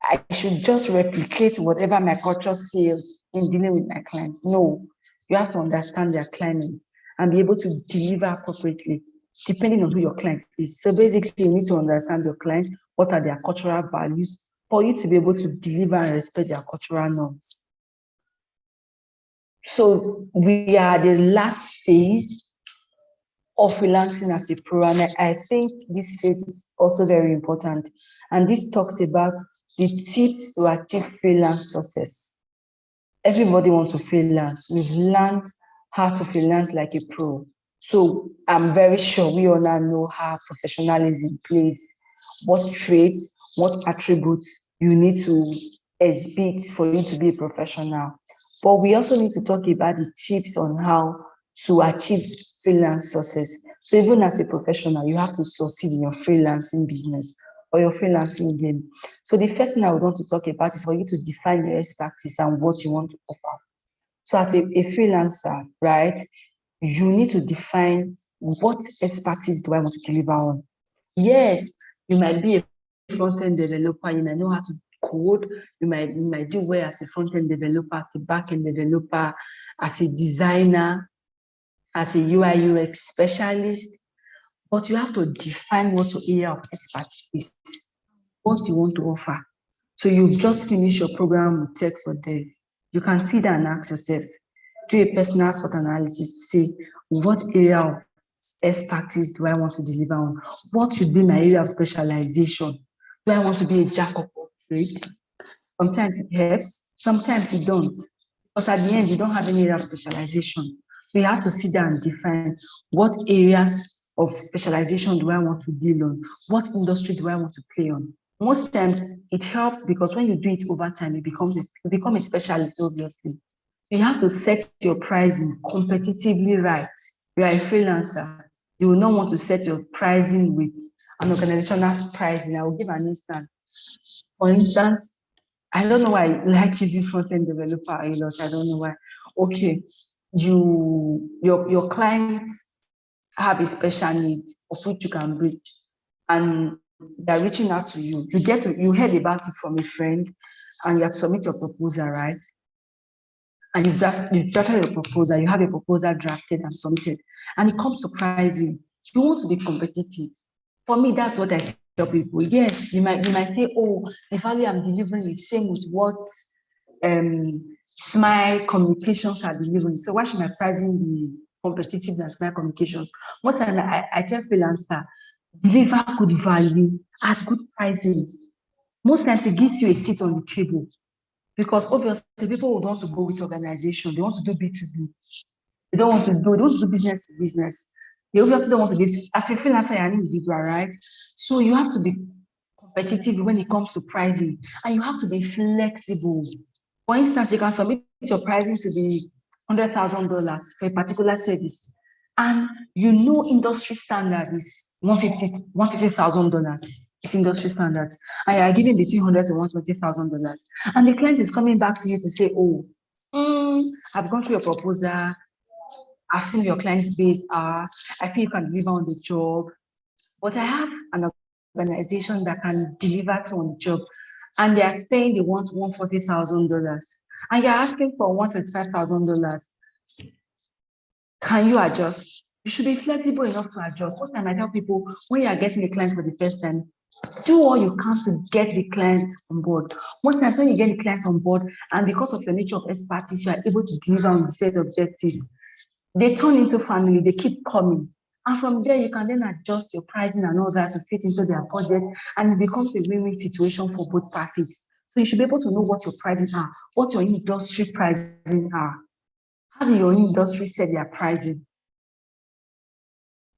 I should just replicate whatever my culture says in dealing with my clients. No, you have to understand their climate and be able to deliver appropriately, depending on who your client is. So basically, you need to understand your client, what are their cultural values, for you to be able to deliver and respect their cultural norms. So we are the last phase of freelancing as a pro, and I think this phase is also very important. And this talks about the tips to achieve freelance success. Everybody wants to freelance. We've learned how to freelance like a pro. So I'm very sure we all now know how professionalism plays, what traits, what attributes you need to exhibit for you to be a professional. But we also need to talk about the tips on how to achieve freelance success. So even as a professional, you have to succeed in your freelancing business or your freelancing game. So the first thing I would want to talk about is for you to define your expertise and what you want to offer. So as a freelancer, right, you need to define what expertise do I want to deliver on. Yes, you might be a front-end developer, you might know how to code, you might do well as a front-end developer, as a back-end developer, as a designer, as a UI UX specialist, but you have to define what your area of expertise is, what you want to offer. So you just finish your program with Tech for Dev. You can sit down and ask yourself, do a personal SWOT analysis to say, what area of expertise do I want to deliver on? What should be my area of specialization? Do I want to be a jack of all trades? Sometimes it helps, sometimes it don't. Because at the end, you don't have any area of specialization. We have to sit down and define what areas of specialization do I want to deal on? What industry do I want to play on? Most times it helps because when you do it over time, you become a specialist, obviously. You have to set your pricing competitively right. You are a freelancer. You will not want to set your pricing with an organizational pricing. I will give an instance. For instance, I don't know why I like using front-end developer a lot. I don't know why. Okay, your clients have a special need of which you can bridge, and they're reaching out to you. You heard about it from a friend, and you have to submit your proposal, right? And you've drafted a proposal, you have a proposal drafted and submitted, and it comes surprising. You want to be competitive. For me, that's what I tell people. Yes, you might say, oh, the value I'm delivering is same with what Smile Communications are delivering. So why should my pricing be competitive than Smile Communications? Most time I tell freelancer, deliver good value at good pricing. Most times it gives you a seat on the table. Because obviously people would want to go with organization, they want to do B2B. They don't want to do business to business. They obviously don't want to be, as a freelancer, you're an individual, right? So you have to be competitive when it comes to pricing, and you have to be flexible. For instance, you can submit your pricing to be $100,000 for a particular service, and you know industry standard is $150,000. It's industry standards, and you are giving between $100,000 to $120,000, and the client is coming back to you to say, "Oh, I've gone through your proposal. I've seen your client base. I feel you can deliver on the job, but I have an organization that can deliver to on the job, and they are saying they want $140,000, and you're asking for $135,000. Can you adjust?" You should be flexible enough to adjust. Most time I tell people, when you are getting a client for the first time, do all you can to get the client on board. Most times when you get the client on board, and because of your nature of expertise, you are able to deliver on the set objectives, they turn into family, they keep coming. And from there, you can then adjust your pricing and all that to fit into their budget, and it becomes a win-win situation for both parties. So you should be able to know what your pricing are, what your industry pricing are. How do your industry set their pricing?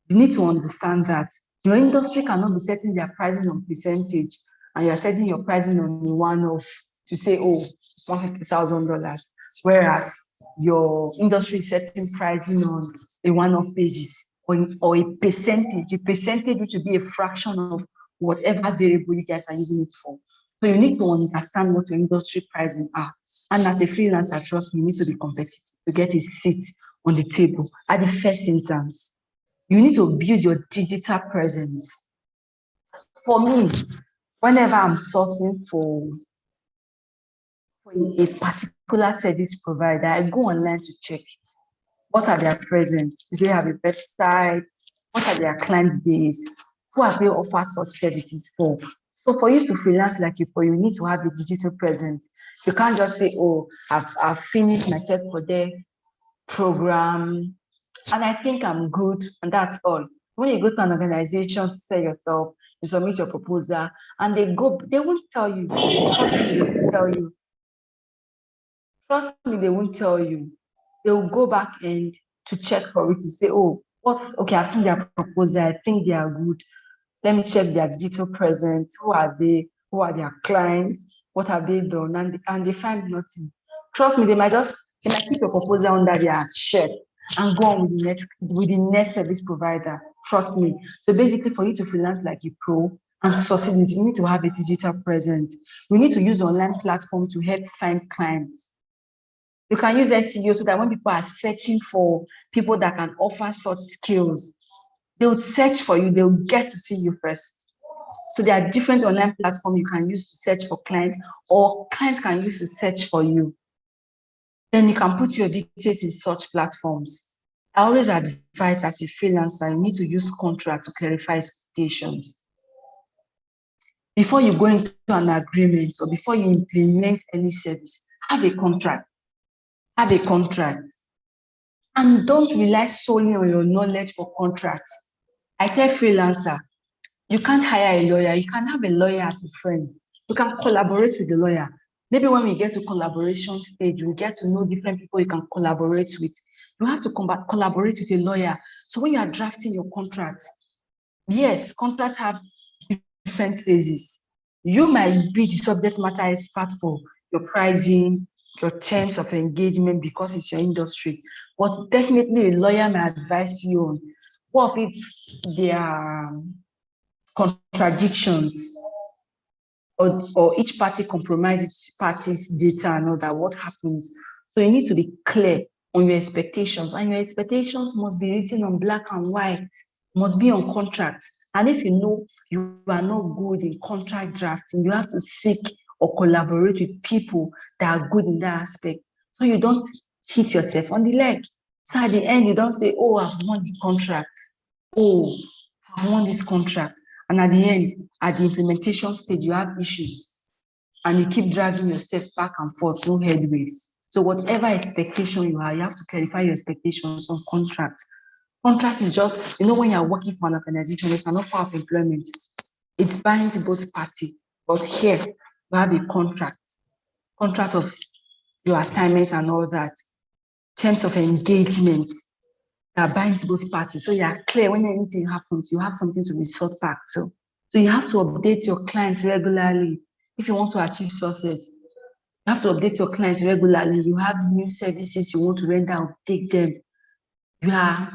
You need to understand that your industry cannot be setting their pricing on percentage, and you're setting your pricing on the one-off to say, oh, $150,000, whereas your industry is setting pricing on a one-off basis, or a percentage which will be a fraction of whatever variable you guys are using it for. So you need to understand what your industry pricing are. And as a freelancer, trust me, you need to be competitive to get a seat on the table at the first instance. You need to build your digital presence. For me, whenever I'm sourcing for a particular service provider, I go online to check what are their presence. Do they have a website? What are their client base? Who have they offered such services for? So for you to freelance like you need to have a digital presence. You can't just say, oh, I've finished my check for their program, and I think I'm good, and that's all. When you go to an organization to sell yourself, you submit your proposal, and they won't tell you. Trust me, they won't tell you. Trust me, they won't tell you. They will go back and to check for it to say, oh, okay, I've seen their proposal, I think they are good. Let me check their digital presence. Who are they? Who are their clients? What have they done? And they find nothing. Trust me, they might keep your proposal under their shirt and go on with the next service provider. Trust me. So basically, for you to freelance like a pro and succeed, you need to have a digital presence. We need to use online platform to help find clients. You can use SEO so that when people are searching for people that can offer such skills, they'll search for you, they'll get to see you first. So there are different online platforms you can use to search for clients, or clients can use to search for you. Then you can put your details in such platforms. I always advise, as a freelancer, you need to use contract to clarify expectations. Before you go into an agreement or before you implement any service, have a contract. Have a contract. And don't rely solely on your knowledge for contracts. I tell freelancer, you can't hire a lawyer. You can have a lawyer as a friend. You can collaborate with the lawyer. Maybe when we get to collaboration stage, we get to know different people you can collaborate with. You have to collaborate with a lawyer. So when you are drafting your contract, yes, contracts have different phases. You might be the subject matter expert for your pricing, your terms of engagement because it's your industry. But definitely a lawyer may advise you on what if there are contradictions, or each party compromises its party's data and all that, what happens? So you need to be clear on your expectations, and your expectations must be written on black and white, must be on contract. And if you know you are not good in contract drafting, you have to seek or collaborate with people that are good in that aspect, so you don't hit yourself on the leg. So at the end, you don't say, oh, I've won the contract. Oh, I've won this contract. And at the end, at the implementation stage, you have issues and you keep dragging yourself back and forth, no headways. So whatever expectation you have to clarify your expectations on contract. Contract is just, when you're working for an organization, it's an offer of employment. It binds both parties. But here, you have a contract of your assignments and all that, terms of engagement that binds both parties. So you are clear when anything happens, you have something to resort back to. So you have to update your clients regularly if you want to achieve success. You have to update your clients regularly. You have new services you want to render, update them. You are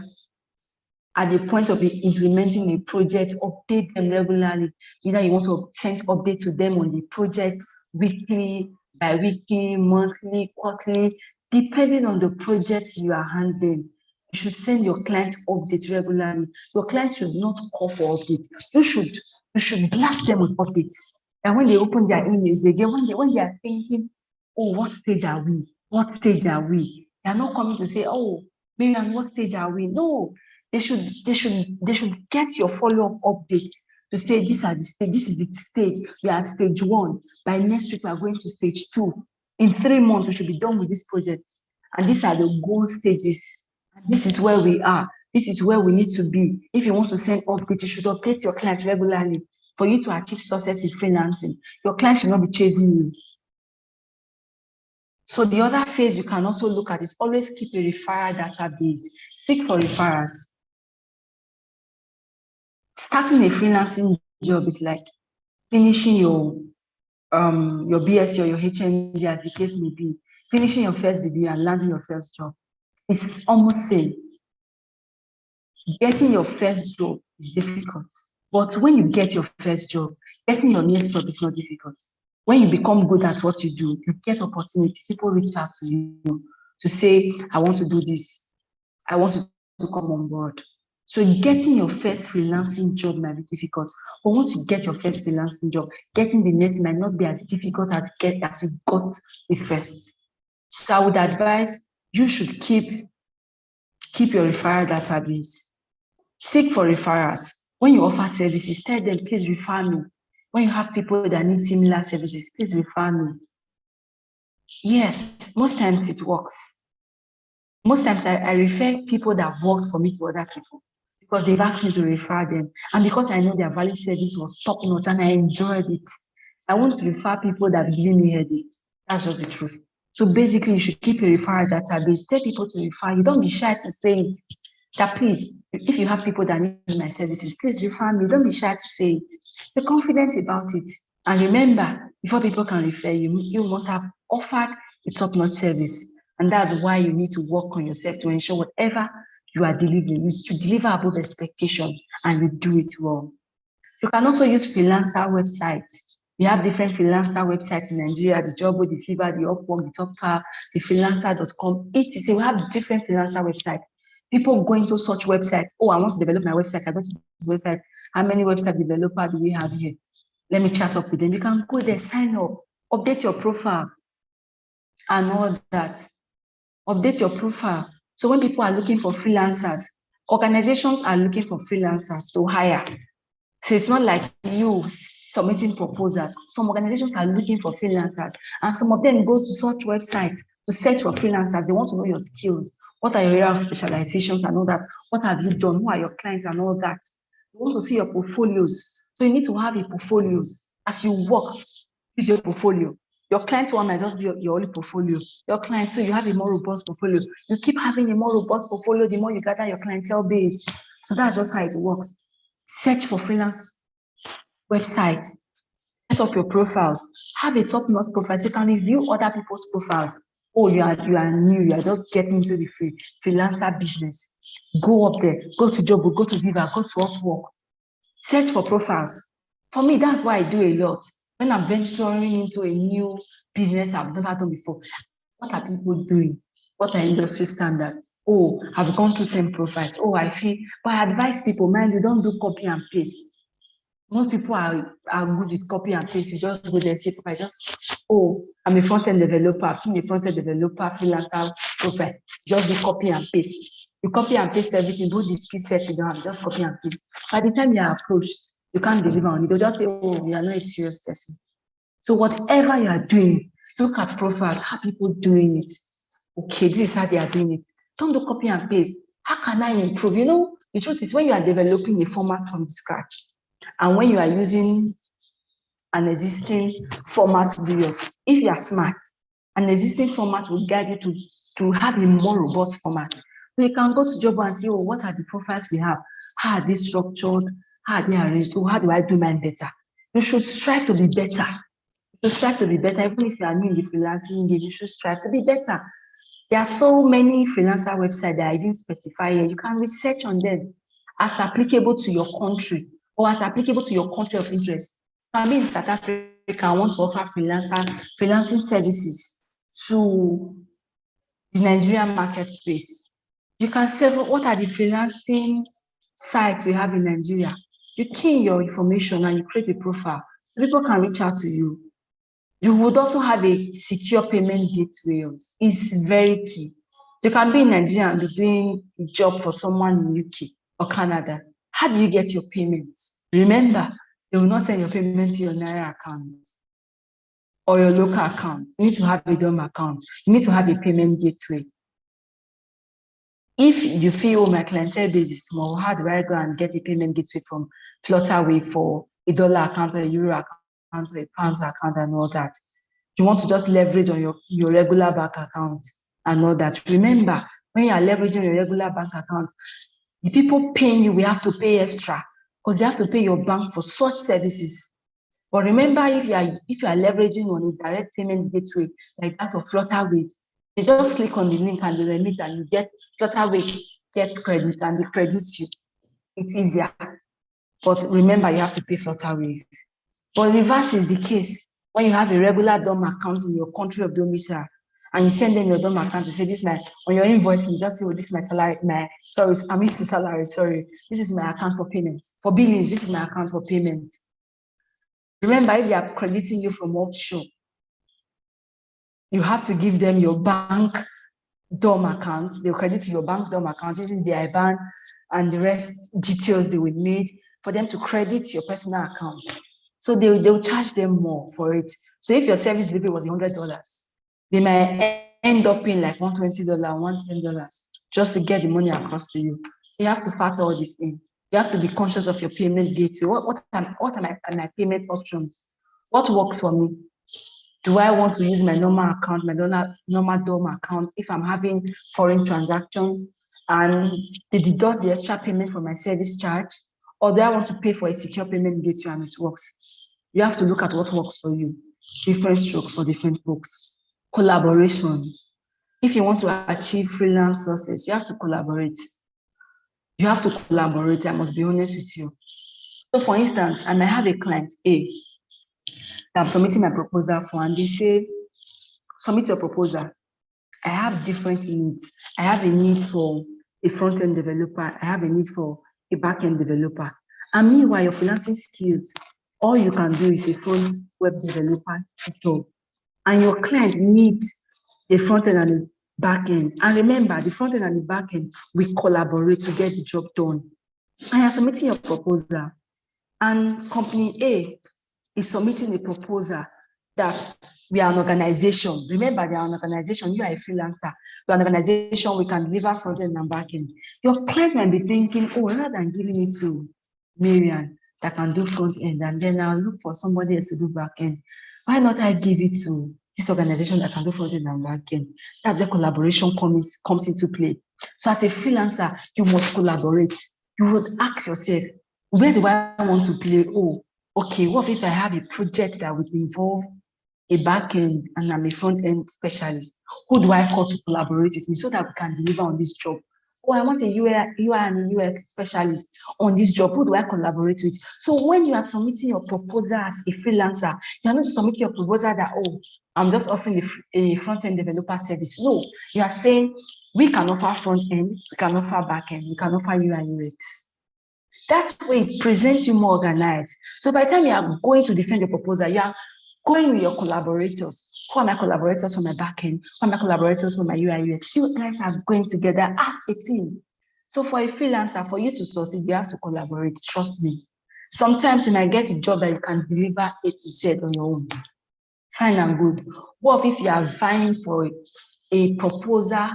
at the point of implementing a project, update them regularly. Either you want to send update to them on the project weekly, bi-weekly, monthly, quarterly, depending on the project you are handling. You should send your clients updates regularly. Your clients should not call for updates. You should blast them with updates. And when they open their emails, when they are thinking, oh, what stage are we? What stage are we? They are not coming to say, oh, Miriam, what stage are we? No, they should get your follow-up updates to say this is the stage. We are at stage 1. By next week, we are going to stage 2. In 3 months, we should be done with this project. And these are the goal stages. This is where we are. This is where we need to be. If you want to send updates, you should update your clients regularly for you to achieve success in freelancing. Your clients should not be chasing you. So the other phase you can also look at is always keep a referral database. Seek for referrals. Starting a freelancing job is like finishing your BSc or your HND, as the case may be, finishing your first degree and landing your first job. It's almost same. Getting your first job is difficult, but when you get your first job, getting your next job is not difficult. When you become good at what you do, you get opportunities. People reach out to you to say, I want to do this. I want to come on board. So getting your first freelancing job might be difficult, but once you get your first freelancing job, getting the next might not be as difficult as you got the first. So I would advise you should keep your referral database. Seek for referrals. When you offer services, tell them, please refer me. When you have people that need similar services, please refer me. Yes, most times it works. Most times I refer people that have worked for me to other people because they've asked me to refer them. And because I know their value service was top notch and I enjoyed it, I want to refer people that have given me headache. That's just the truth. So basically, you should keep a referral database. Tell people to refer you. Don't be shy to say it. That please, if you have people that need my services, please refer me. Don't be shy to say it. Be confident about it. And remember, before people can refer you, you must have offered a top-notch service. And that's why you need to work on yourself to ensure whatever you are delivering, you deliver above expectation and you do it well. You can also use freelancer websites. We have different freelancer websites in Nigeria, the Jobbo, the Fiverr, the Upwork, the TopTal, the freelancer.com, etc. We have different freelancer websites. People go into such websites. Oh, I want to develop my website. I go to the website. How many website developers do we have here? Let me chat up with them. You can go there, sign up, update your profile, and all that. Update your profile. So when people are looking for freelancers, organizations are looking for freelancers to hire. So it's not like you submitting proposals. Some organizations are looking for freelancers, and some of them go to such websites to search for freelancers. They want to know your skills. What are your area of specializations and all that? What have you done? Who are your clients and all that? You want to see your portfolios. So you need to have a portfolios. As you work with your portfolio, your client one might just be your only portfolio. Your client, so you have a more robust portfolio. You keep having a more robust portfolio, the more you gather your clientele base. So that's just how it works. Search for freelance websites. Set up your profiles. Have a top-notch profile so you can review other people's profiles. Oh, you are new, you are just getting into the freelancer business. Go up there, go to Jobbo, go to Viva, go to Upwork. Search for profiles. For me, that's why I do a lot. When I'm venturing into a new business I've never done before, what are people doing? What are industry standards? Oh, I've gone through 10 profiles. Oh, I feel, but I advise people, mind you, don't do copy and paste. Most people are good with copy and paste. You just go there and say, oh, I'm a front-end developer. I've seen a front-end developer, freelancer profile. Just do copy and paste. You copy and paste everything, do the skill sets you don't have, just copy and paste. By the time you are approached, you can't deliver on it. They'll just say, oh, you are not a serious person. So whatever you are doing, look at profiles, how people doing it. Okay, this is how they are doing it. Don't do copy and paste. How can I improve? You know, the truth is when you are developing a format from scratch, and when you are using an existing format to do yours, if you are smart, an existing format will guide you to have a more robust format. So you can go to Jobbo and say, oh, what are the profiles we have? How are they structured? how are they arranged? Oh, how do I do mine better? You should strive to be better. You should strive to be better. Even if you are new in the freelancing game, you should strive to be better. There are so many freelancer websites that I didn't specify here. You can research on them as applicable to your country or as applicable to your country of interest. I mean, in South Africa, I want to offer freelancing services to the Nigerian market space. You can say, what are the freelancing sites we have in Nigeria? You key in your information and you create a profile. People can reach out to you. You would also have a secure payment gateway. It's very key. You can be in Nigeria and be doing a job for someone in UK or Canada. How do you get your payments? Remember, they will not send your payment to your Naira account or your local account. You need to have a DOM account. You need to have a payment gateway. If you feel, oh, my clientele base is small, how do I go and get a payment gateway from Flutterwave for a dollar account or a euro account or a pounds account and all that? You want to just leverage on your regular bank account and all that. Remember, when you are leveraging your regular bank account, the people paying you will have to pay extra because they have to pay your bank for such services. But remember, if you are leveraging on a direct payment gateway like that of Flutterwave, you just click on the link and they remit and you get Flutterwave gets credit and they credit you. It's easier. But remember, you have to pay Flutterwave. But reverse is the case. When you have a regular DOM account in your country of domicile and you send them your DOM account, you say, this is my, on your invoice, you just say, oh, this is my salary, I'm used to salary, sorry. This is my account for payment. For billings, this is my account for payment. Remember, if they are crediting you from offshore, you have to give them your bank DOM account. They'll credit to your bank DOM account using the IBAN and the rest details they will need for them to credit your personal account. So they'll charge them more for it. So if your service delivery was $100, they might end up paying like $120, $110 just to get the money across to you. You have to factor all this in. You have to be conscious of your payment gateway. What are my payment options? What works for me? Do I want to use my normal account, my normal DOM account if I'm having foreign transactions and they deduct the extra payment for my service charge? Or do I want to pay for a secure payment gateway and it works? You have to look at what works for you. Different strokes for different folks. Collaboration. If you want to achieve freelance success, you have to collaborate. You have to collaborate, I must be honest with you. So for instance, I may have a client A that I'm submitting my proposal for, and they say, submit your proposal. I have different needs. I have a need for a front-end developer. I have a need for a back-end developer. And meanwhile, your freelancing skills, all you can do is a front web developer job. And your client needs a front-end and a back-end. And remember, the front-end and the back-end, we collaborate to get the job done. And you're submitting your proposal. And company A is submitting a proposal that we are an organization. Remember, they are an organization. You are a freelancer. We are an organization. We can deliver front-end and back-end. Your client might be thinking, oh, rather than giving it to Marian that can do front-end, and then I'll look for somebody else to do back-end. Why not I give it to this organization that can do front-end and back-end? That's where collaboration comes into play. So as a freelancer, you must collaborate. You would ask yourself, where do I want to play? Oh, okay, what if I have a project that would involve a back-end and I'm a front-end specialist? Who do I call to collaborate with me so that we can deliver on this job? Oh, I want a UI and a UX specialist on this job. Who do I collaborate with? So when you are submitting your proposal as a freelancer, you are not submitting your proposal that, oh, I'm just offering a front-end developer service. No, you are saying we can offer front-end, we can offer back-end, we can offer UI and UX. That way it presents you more organized. So by the time you are going to defend your proposal, you are going with your collaborators. Who are my collaborators for my backend? Who are my collaborators for my UI UX? You guys are going together as a team. So for a freelancer, for you to succeed, you have to collaborate. Trust me. Sometimes you might get a job that you can deliver A to Z on your own. Fine and good. What if you are vying for a proposal,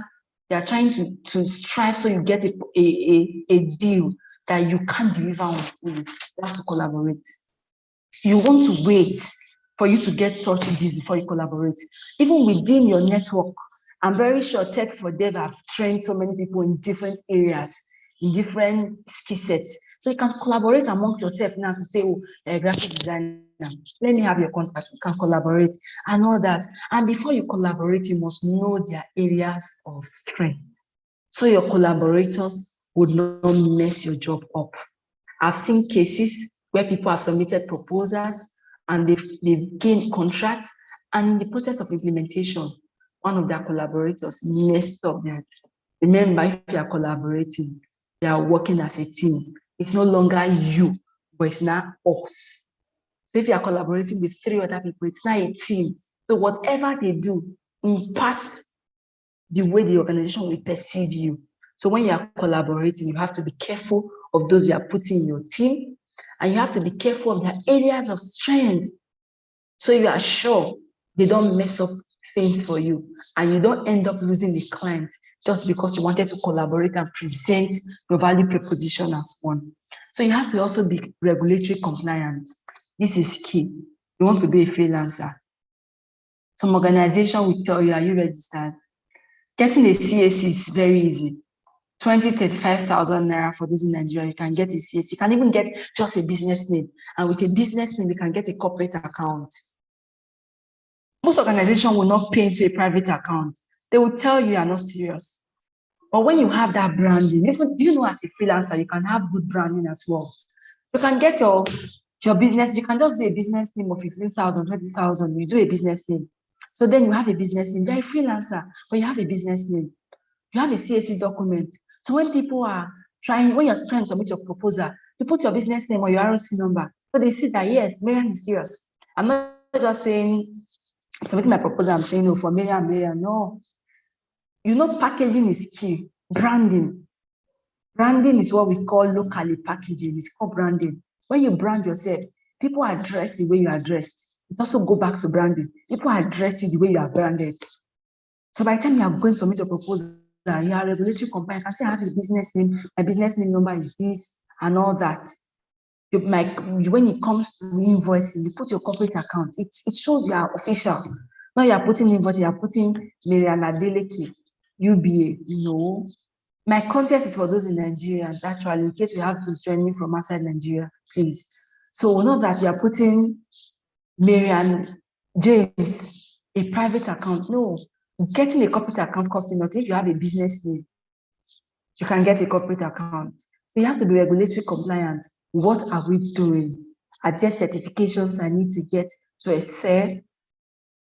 you are trying to strive so you get a deal that you can't deliver on, you have to collaborate. You want to wait for you to get such deals before you collaborate. Even within your network, I'm very sure Tech for Dev have trained so many people in different areas, in different skill sets. So you can collaborate amongst yourself now to say, oh, a graphic designer, let me have your contact. You can collaborate and all that. And before you collaborate, you must know their areas of strength. So your collaborators would not mess your job up. I've seen cases where people have submitted proposals and they've gained contracts, and in the process of implementation, one of their collaborators messed up their. Remember, if you are collaborating, they are working as a team. It's no longer you, but it's now us. So if you are collaborating with 3 other people, it's now a team. So whatever they do impacts the way the organization will perceive you. So when you are collaborating, you have to be careful of those you are putting in your team, and you have to be careful of their areas of strength. So you are sure they don't mess up things for you, and you don't end up losing the client just because you wanted to collaborate and present your value proposition as one. So you have to also be regulatory compliant. This is key. You want to be a freelancer. Some organization will tell you, are you registered? Getting a CAC is very easy. 35,000 naira for those in Nigeria, you can get a CAC. You can even get just a business name. And with a business name, you can get a corporate account. Most organizations will not pay into a private account. They will tell you are not serious. But when you have that branding, even, you know, as a freelancer, you can have good branding as well. You can get your business, you can just do a business name of 15,000, 20,000, you do a business name. So then you have a business name. You're a freelancer, but you have a business name. You have a CAC document. So when people are when you're trying to submit your proposal, you put your business name or your ROC number. So they see that, yes, Marian is serious. I'm not just saying, submitting my proposal, I'm saying, no, for Marian, no. You know, packaging is key. Branding. Branding is what we call locally packaging. It's called branding. When you brand yourself, people are dressed the way you are dressed. It also go back to branding. People are dressed the way you are branded. So by the time you are going to submit your proposal, you are regulatory compliant. I can say I have a business name, my business name number is this and all that. When it comes to invoicing, you put your corporate account. It shows you are official. Now you are putting invoice, you are putting Mariana Deleke, UBA. No. My content is for those in Nigerians, actually, in case you have to join me from outside Nigeria, please. So not that you are putting Marian James, a private account. No. Getting a corporate account costs you nothing. If you have a business name, you can get a corporate account. So you have to be regulatory compliant. What are we doing? Are there certifications I need to get to excel?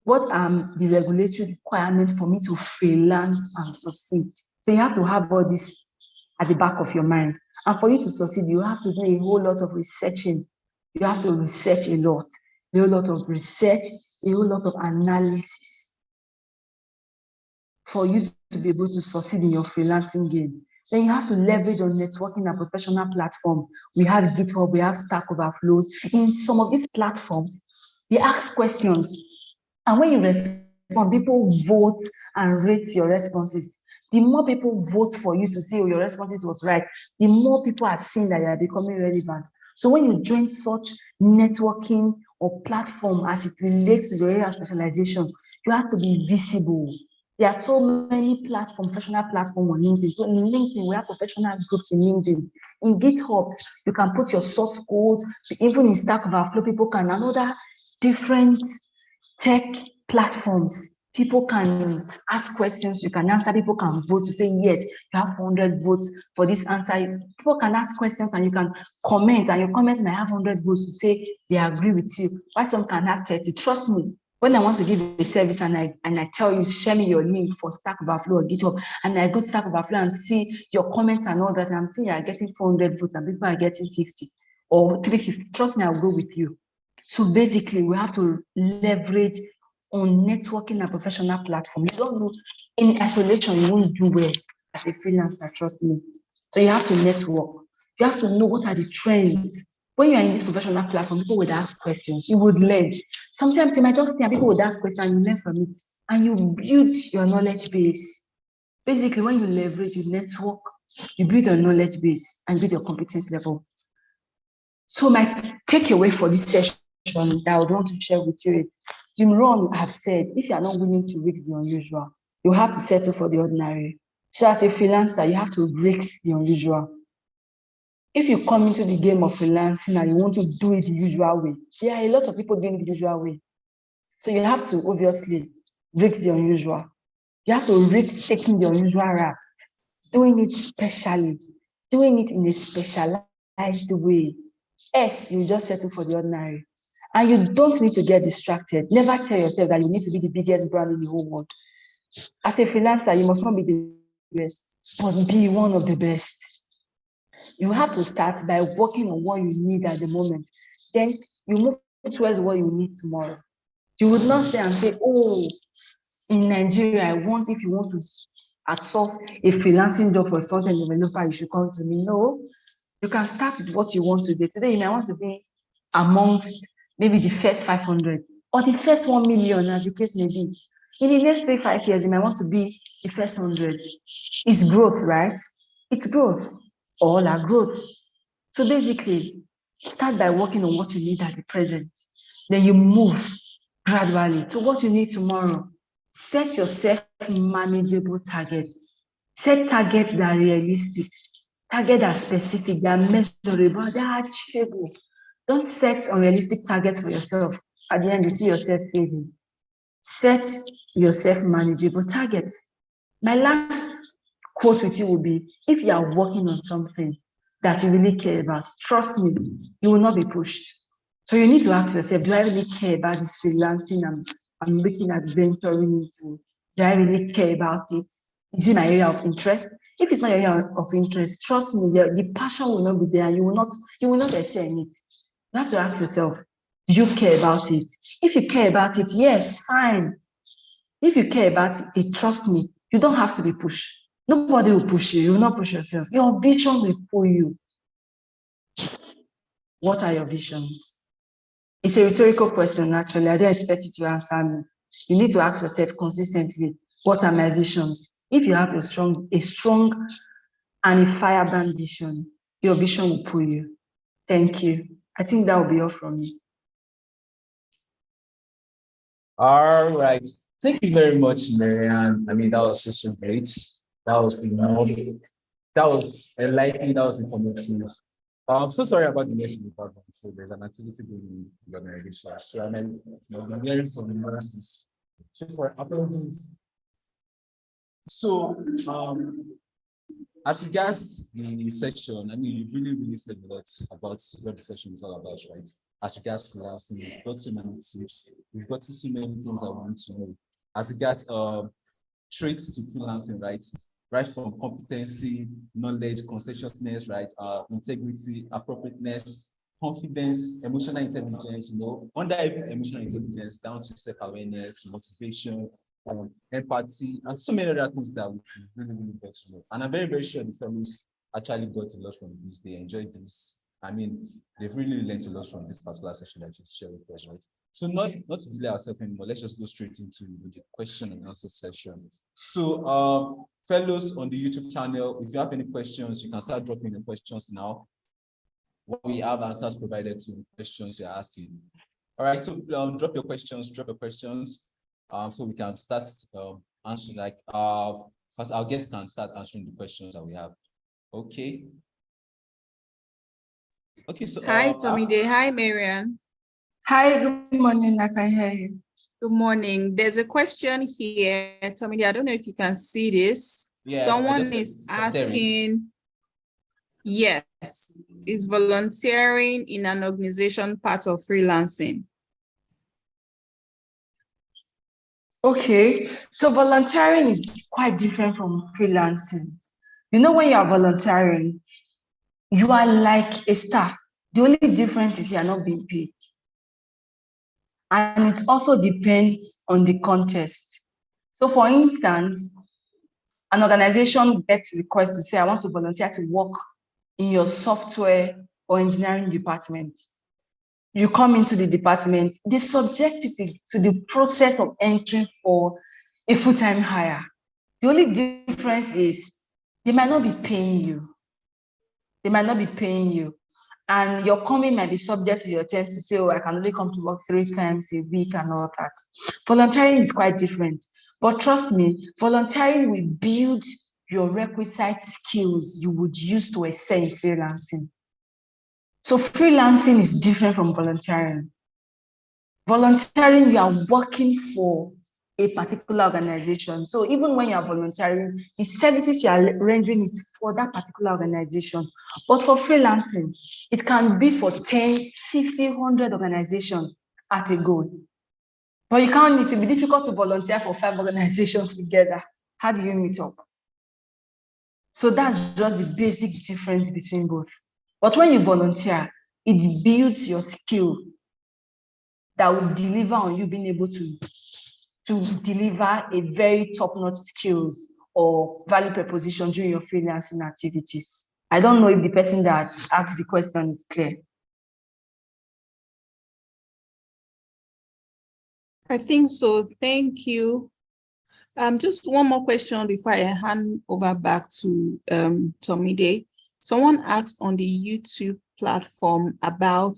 What are the regulatory requirements for me to freelance and succeed? So you have to have all this at the back of your mind. And for you to succeed, you have to do a whole lot of researching. You have to research a lot, a whole lot of research, a whole lot of analysis for you to be able to succeed in your freelancing game. Then you have to leverage on networking and professional platform. We have GitHub, we have Stack Overflows. In some of these platforms, they ask questions. And when you respond, people vote and rate your responses. The more people vote for you to say, oh, your responses was right, the more people are seeing that you are becoming relevant. So when you join such networking or platform as it relates to your area of specialization, you have to be visible. There are so many platforms, professional platforms on LinkedIn. So in LinkedIn, we have professional groups in LinkedIn. In GitHub, you can put your source code. Even in Stack Overflow, people can another different tech platforms. People can ask questions, you can answer, people can vote to say, yes, you have 400 votes for this answer. People can ask questions and you can comment, and your comment might have 100 votes to say they agree with you. Why some can have 30? Trust me, when I want to give a service and I tell you, share me your link for Stack Overflow or GitHub, and I go to Stack Overflow and see your comments and all that, and I'm seeing you are getting 400 votes and people are getting 50 or 350. Trust me, I'll go with you. So basically, we have to leverage on networking and professional platform. You don't know, in isolation, you won't do well as a freelancer, trust me. So you have to network. You have to know what are the trends. When you are in this professional platform, people would ask questions. You would learn. Sometimes you might just think people would ask questions and you learn from it. And you build your knowledge base. Basically, when you leverage, you network, you build your knowledge base and build your competence level. So my takeaway for this session that I would want to share with you is, Jim Rohn have said, if you are not willing to risk the unusual, you have to settle for the ordinary. So as a freelancer, you have to risk the unusual. if you come into the game of freelancing and you want to do it the usual way, there are a lot of people doing it the usual way. So you have to obviously risk the unusual. You have to risk taking the unusual route, doing it specially, doing it in a specialized way. Else, you just settle for the ordinary. And you don't need to get distracted. Never tell yourself that you need to be the biggest brand in the whole world. As a freelancer, you must not be the best, but be one of the best. You have to start by working on what you need at the moment. Then you move towards what you need tomorrow. You would not stay and say, oh, in Nigeria, if you want to outsource a freelancing job for a front-end developer, you should come to me. No, you can start with what you want to do. Today, you might want to be amongst maybe the first 500 or the first 1 million, as the case may be. In the next 3-5 years, you might want to be the first 100. It's growth, right? It's growth. All are growth. So basically, start by working on what you need at the present. Then you move gradually to what you need tomorrow. Set yourself manageable targets. Set targets that are realistic. Targets that are specific, that are measurable, that are achievable. Don't set unrealistic targets for yourself. At the end, you see yourself failing. Set yourself manageable targets. My last quote with you will be, if you are working on something that you really care about, trust me, you will not be pushed. So you need to ask yourself, do I really care about this freelancing I'm looking at venturing into? Do I really care about it? Is it my area of interest? If it's not your area of interest, trust me, the passion will not be there. You will not excel in it. You have to ask yourself, do you care about it? If you care about it, yes, fine. If you care about it, trust me, you don't have to be pushed. Nobody will push you. You will not push yourself. Your vision will pull you. What are your visions? It's a rhetorical question, actually. I don't expect you to answer me. You need to ask yourself consistently, what are my visions? If you have a strong and a firebrand vision, your vision will pull you. Thank you. I think that will be all from me. All right. Thank you very much, Marianne. I mean, that was just so great. That was enlightening. That was informative. I'm so sorry about the mess in the background. So there's an activity going on in the organization. So I'm hearing some nuances. Just for apologies. So as regards the section, I mean, you really said a lot about what the section is all about, right? As regards freelancing, we've got so many tips, we've got so many things I want to know. As regards traits to freelancing, right? Right from competency, knowledge, conscientiousness, right? Integrity, appropriateness, confidence, emotional intelligence, under emotional intelligence, down to self-awareness, motivation, empathy, and so many other things that we really got to know. And I'm very sure the fellows actually got a lot from this. They enjoyed this. I mean, they've really learned a lot from this particular session that you shared with us, right? So not to delay ourselves anymore, let's just go straight into the question and answer session. So fellows on the YouTube channel, if you have any questions, you can start dropping the questions now. We have answers provided to the questions you're asking. All right, so drop your questions. So we can start answering, first our guests can start answering the questions that we have. Okay. Okay, so hi Tomide, hi Marianne. Hi, good morning, I can hear you. Good morning. There's a question here, Tomide. I don't know if you can see this. Yeah, someone is asking, yes, is volunteering in an organization part of freelancing? Okay, so volunteering is quite different from freelancing. When you are volunteering, you are like a staff. The only difference is you are not being paid. And it also depends on the context. So for instance, an organization gets requests to say, I want to volunteer to work in your software or engineering department. You come into the department, they subject you to the process of entering for a full-time hire. The only difference is they might not be paying you. And your coming might be subject to your terms to say, oh, I can only come to work 3 times a week and all that. Volunteering is quite different. But trust me, volunteering will build your requisite skills you would use to excel in freelancing. So freelancing is different from volunteering. Volunteering, you are working for a particular organization. So even when you are volunteering, the services you are rendering is for that particular organization. But for freelancing, it can be for 10, 50, 100 organizations at a go. But you can't, it will be difficult to volunteer for 5 organizations together. How do you meet up? So that's just the basic difference between both. But when you volunteer, it builds your skill that will deliver on you being able to deliver a very top-notch skills or value proposition during your freelancing activities. I don't know if the person that asked the question is clear. I think so. Thank you. Just one more question before I hand over back to Tomide. Someone asked on the YouTube platform about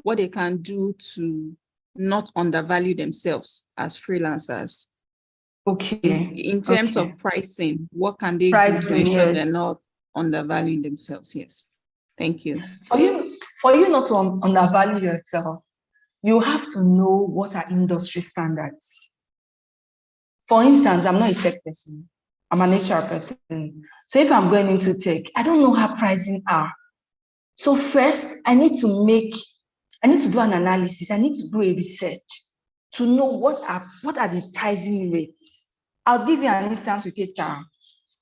what they can do to not undervalue themselves as freelancers. Okay. In terms of pricing, what can they do to ensure they're not undervaluing themselves? Yes. Thank you. For you not to undervalue yourself, you have to know what are industry standards. For instance, I'm not a tech person. I'm an HR person. So if I'm going into tech, I don't know how pricing are. So first, I need to do an analysis. I need to do a research to know what are the pricing rates. I'll give you an instance with HR.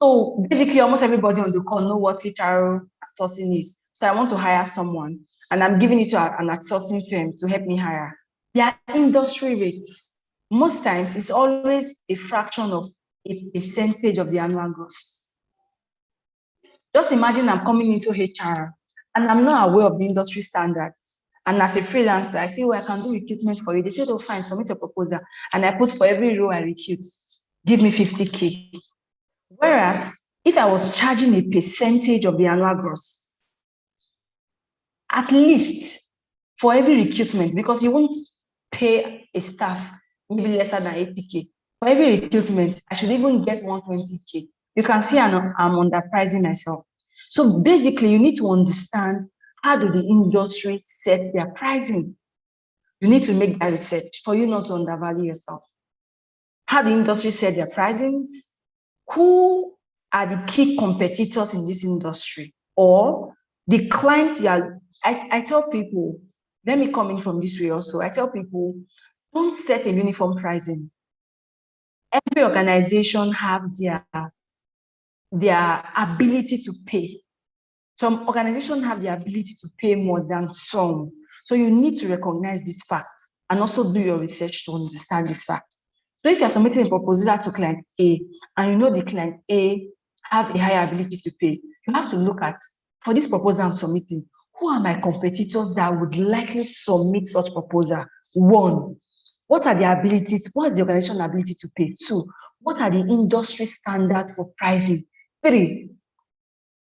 So basically, almost everybody on the call know what HR outsourcing is. So I want to hire someone, and I'm giving it to an outsourcing firm to help me hire. Their industry rates, most times, it's always a fraction of a percentage of the annual gross. Just imagine I'm coming into HR, and I'm not aware of the industry standards. And as a freelancer, I say, well, I can do recruitment for you. They say, oh, fine, submit a proposal. And I put for every role I recruit, give me 50K. Whereas if I was charging a percentage of the annual gross, at least for every recruitment, because you won't pay a staff maybe lesser than 80K. For every recruitment, I should even get 120K. You can see I'm underpricing myself. So basically, you need to understand how do the industry set their pricing. You need to make that research for you not to undervalue yourself. How the industry set their pricings, who are the key competitors in this industry, or the clients you are. I tell people, let me come in from this way also. I tell people, don't set a uniform pricing. Every organization have their ability to pay. Some organizations have the ability to pay more than some. So you need to recognize this fact and also do your research to understand this fact. So if you're submitting a proposal to client A and you know the client A have a higher ability to pay, you have to look at, for this proposal I'm submitting, who are my competitors that would likely submit such proposal? 1, what are their abilities? What's the organization's ability to pay? 2, what are the industry standards for pricing? 3,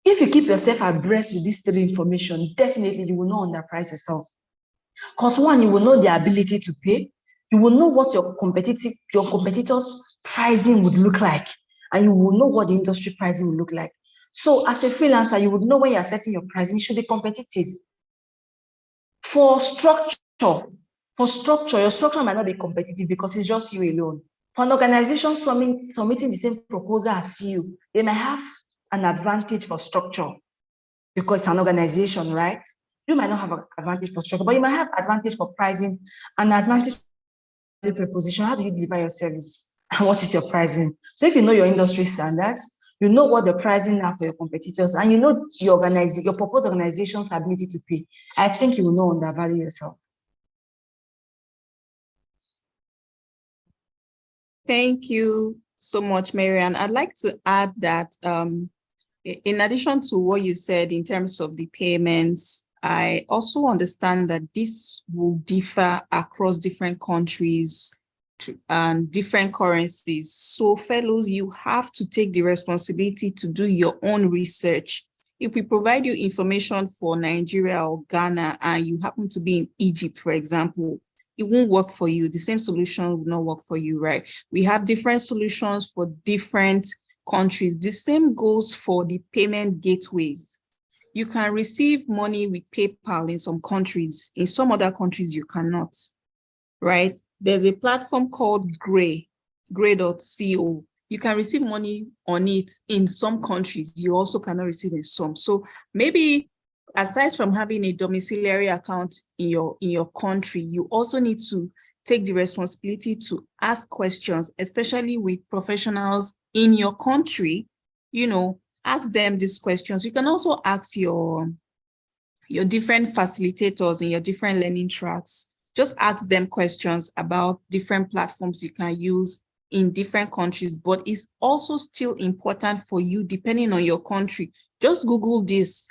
if you keep yourself abreast with these 3 information, definitely you will not underprice yourself. Because 1, you will know the ability to pay. You will know what your competitors' pricing would look like, and you will know what the industry pricing will look like. So as a freelancer, you would know when you're setting your pricing, it should be competitive. For structure, your structure might not be competitive because it's just you alone. For an organization submitting the same proposal as you, they might have an advantage for structure because it's an organization, right? You might not have an advantage for structure, but you might have advantage for pricing and advantage for proposition. How do you deliver your service? And what is your pricing? So if you know your industry standards, you know what the pricing are for your competitors, and you know your proposed organization's ability to pay, I think you will not undervalue yourself. Thank you so much, Marian. I'd like to add that in addition to what you said in terms of the payments, I also understand that this will differ across different countries and different currencies. So fellows, you have to take the responsibility to do your own research. If we provide you information for Nigeria or Ghana and you happen to be in Egypt, for example, it won't work for you. The same solution will not work for you, right? We have different solutions for different countries. The same goes for the payment gateways. you can receive money with PayPal in some countries. In some other countries, you cannot, right? There's a platform called gray.co. You can receive money on it in some countries. You also cannot receive in some. So maybe aside from having a domiciliary account in your country, you also need to take the responsibility to ask questions, especially with professionals in your country. Ask them these questions. You can also ask your different facilitators in your different learning tracks. Just ask them questions about different platforms you can use in different countries, but it's also still important for you, depending on your country. Just Google this.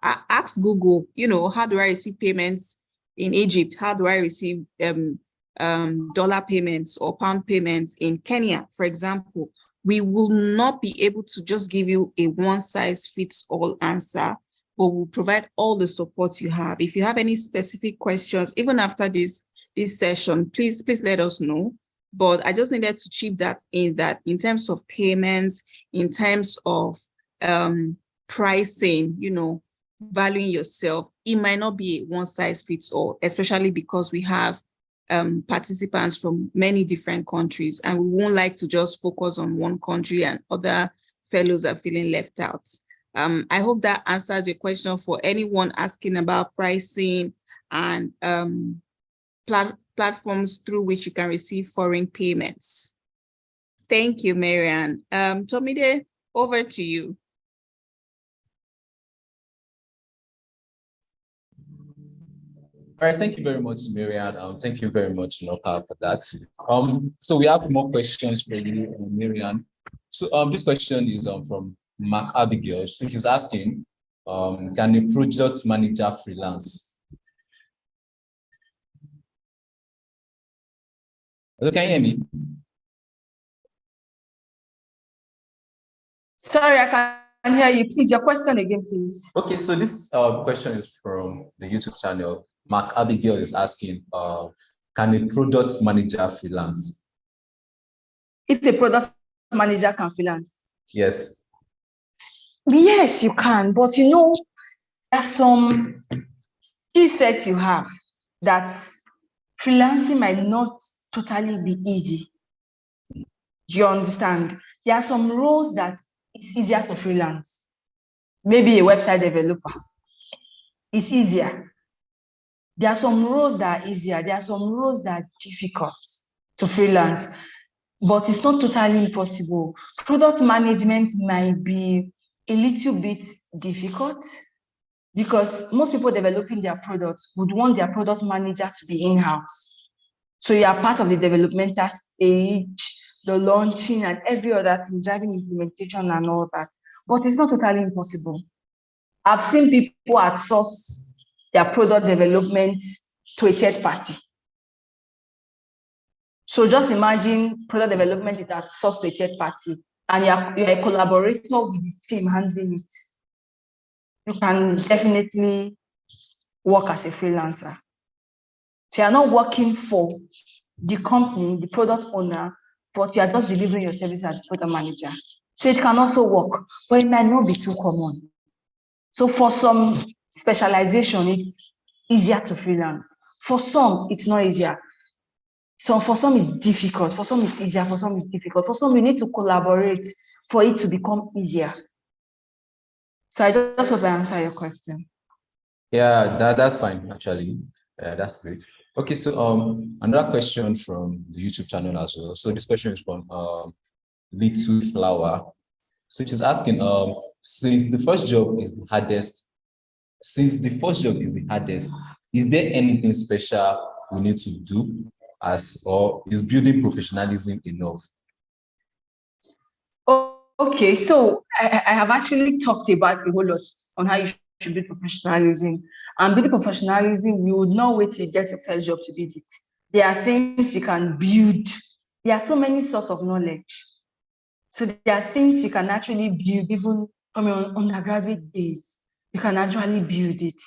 Ask Google, how do I receive payments in Egypt? How do I receive dollar payments or pound payments in Kenya, for example? We will not be able to just give you a one-size-fits-all answer, but we'll provide all the support you have. If you have any specific questions, even after this session, please let us know. But I just needed to chip that in terms of payments, in terms of pricing, valuing yourself, it might not be a one-size-fits-all, especially because we have participants from many different countries, and we won't like to just focus on one country and other fellows are feeling left out. I hope that answers your question for anyone asking about pricing and platforms through which you can receive foreign payments. Thank you, Marianne. Tomide, over to you. All right, thank you very much, Marianne. Thank you very much, Noka, for that. So we have more questions for you, Marianne. So this question is from Mark Abigail, which is asking, can a project manager freelance? Hello, can you hear me? Sorry, I can't hear you. Please, your question again, please. Okay, so this question is from the YouTube channel. Mark Abigail is asking, can a product manager freelance? If a product manager can freelance? Yes. Yes, you can. But there's some skill sets you have that freelancing might not totally be easy. Do you understand? There are some roles that it's easier to freelance. Maybe a website developer. It's easier. There are some roles that are easier. There are some roles that are difficult to freelance, but it's not totally impossible. Product management might be a little bit difficult because most people developing their products would want their product manager to be in-house. So you are part of the developmental stage, the launching and every other thing, driving implementation and all that. But it's not totally impossible. I've seen people outsource their product development to a third party. So just imagine product development is outsourced to a third party and you're a collaborator with the team handling it. You can definitely work as a freelancer. So you're not working for the company, the product owner, but you are just delivering your service as a product manager. So it can also work, but it might not be too common. So for some specialization, it's easier to freelance. For some, it's not easier. So for some, it's difficult. For some, it's easier. For some, it's difficult. For some, you need to collaborate for it to become easier. So I just hope I answer your question. Yeah, that's fine, actually. That's great. Okay, so another question from the YouTube channel as well. So this question is from Little Flower. So she's asking, since the first job is the hardest, is there anything special we need to do or is building professionalism enough? Okay, so I have actually talked about a whole lot on how you should build professionalism. And building professionalism, you would not wait till you get your first job to build it. There are things you can build. There are so many sources of knowledge. So there are things you can actually build even from your undergraduate days. You can actually build it.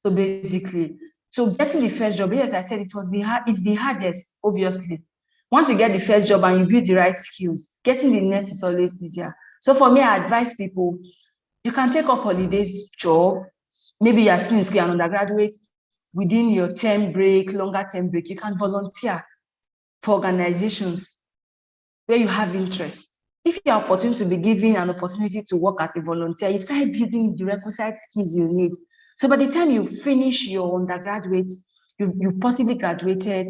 So basically, so getting the first job, yes, I said it's the hardest, obviously. Once you get the first job and you build the right skills, getting the next is always easier. So for me, I advise people, You can take up holidays job. Maybe you're still in school, you're an undergraduate. Within your term break, longer term break, you can volunteer for organizations where you have interest. If you are opportunity to be given an opportunity to work as a volunteer, you start building the requisite skills you need. So by the time you finish your undergraduate, you've possibly graduated,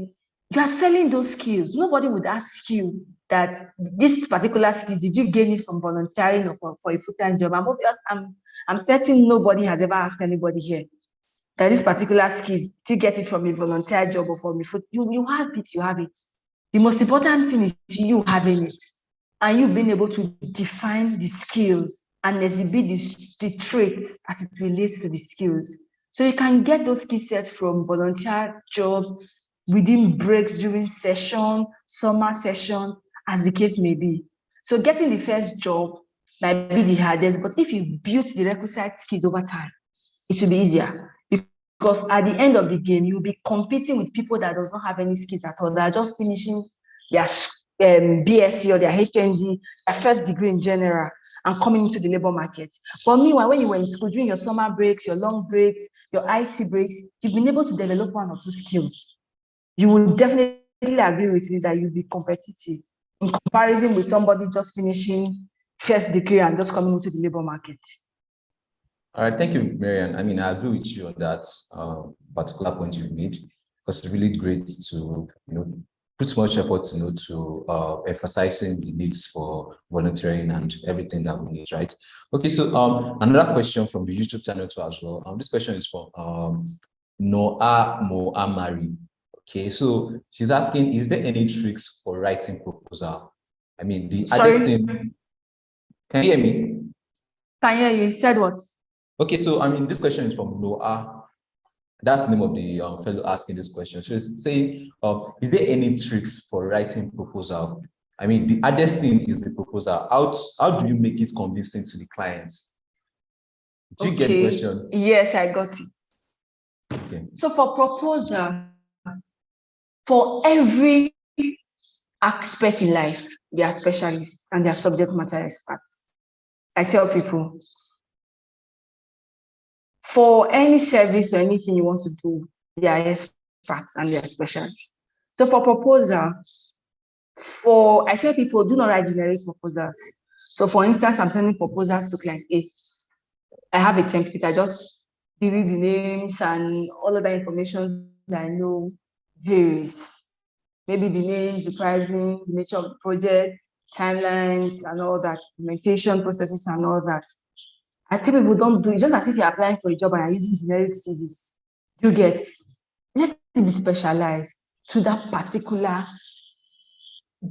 you are selling those skills. Nobody would ask you that this particular skills, did you gain it from volunteering or for a full-time job? I'm certain nobody has ever asked anybody here that this particular skills, do you get it from a volunteer job or from a food? You have it, you have it. The most important thing is you having it and you being able to define the skills and exhibit the traits as it relates to the skills. So you can get those skill sets from volunteer jobs, within breaks during session, summer sessions, as the case may be. So getting the first job might be the hardest, but if you build the requisite skills over time, it will be easier. Because at the end of the game, you'll be competing with people that does not have any skills at all. That are just finishing their BSc or their HND, their first degree in general, and coming into the labor market. But meanwhile, when you were in school, during your summer breaks, your long breaks, your IT breaks, you've been able to develop one or two skills. You will definitely agree with me that you'll be competitive in comparison with somebody just finishing first degree and just coming into the labor market. All right, thank you, Marian. I mean, I agree with you on that particular point you've made, because it's really great to, put much effort, to emphasizing the needs for volunteering and everything that we need, right? Okay, so another question from the YouTube channel too as well. This question is from Noah Moamari. Okay, so she's asking, is there any tricks for writing proposal? I mean, the hardest thing. Can you hear me? Can hear you. You said what? Okay, so I mean, this question is from Noah. That's the name of the fellow asking this question. So it's saying, is there any tricks for writing proposal? I mean, the hardest thing is the proposal. How do you make it convincing to the clients? Do you get the question? Yes, I got it. Okay. So for proposal, for every aspect in life, they are specialists and they are subject matter experts. I tell people, for any service or anything you want to do, they are experts and they are specialists. So for proposal, I tell people, do not write generic proposals. So for instance, I'm sending proposals to client A. I have a template. I just delete the names and all of the information that I know varies. Maybe the names, the pricing, the nature of the project, timelines, and all that, implementation processes and all that. I tell people, don't do it just as if you're applying for a job and you're using generic CVs. You get, let it be specialized to that particular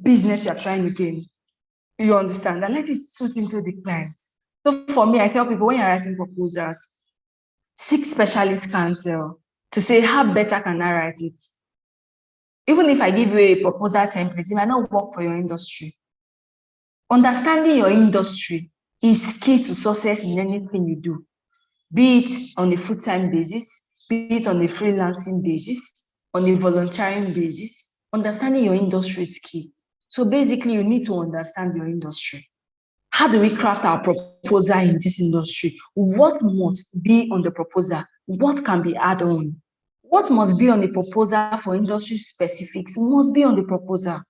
business you're trying to gain. You understand? And let it suit into the client. So for me, I tell people, when you're writing proposals, seek specialist counsel to say, how better can I write it? Even if I give you a proposal template, it might not work for your industry. Understanding your industry is key to success in anything you do, be it on a full-time basis, be it on a freelancing basis, on a volunteering basis. Understanding your industry is key. So basically, you need to understand your industry. How do we craft our proposal in this industry? What must be on the proposal? What can be added on? What must be on the proposal for industry specifics must be on the proposal.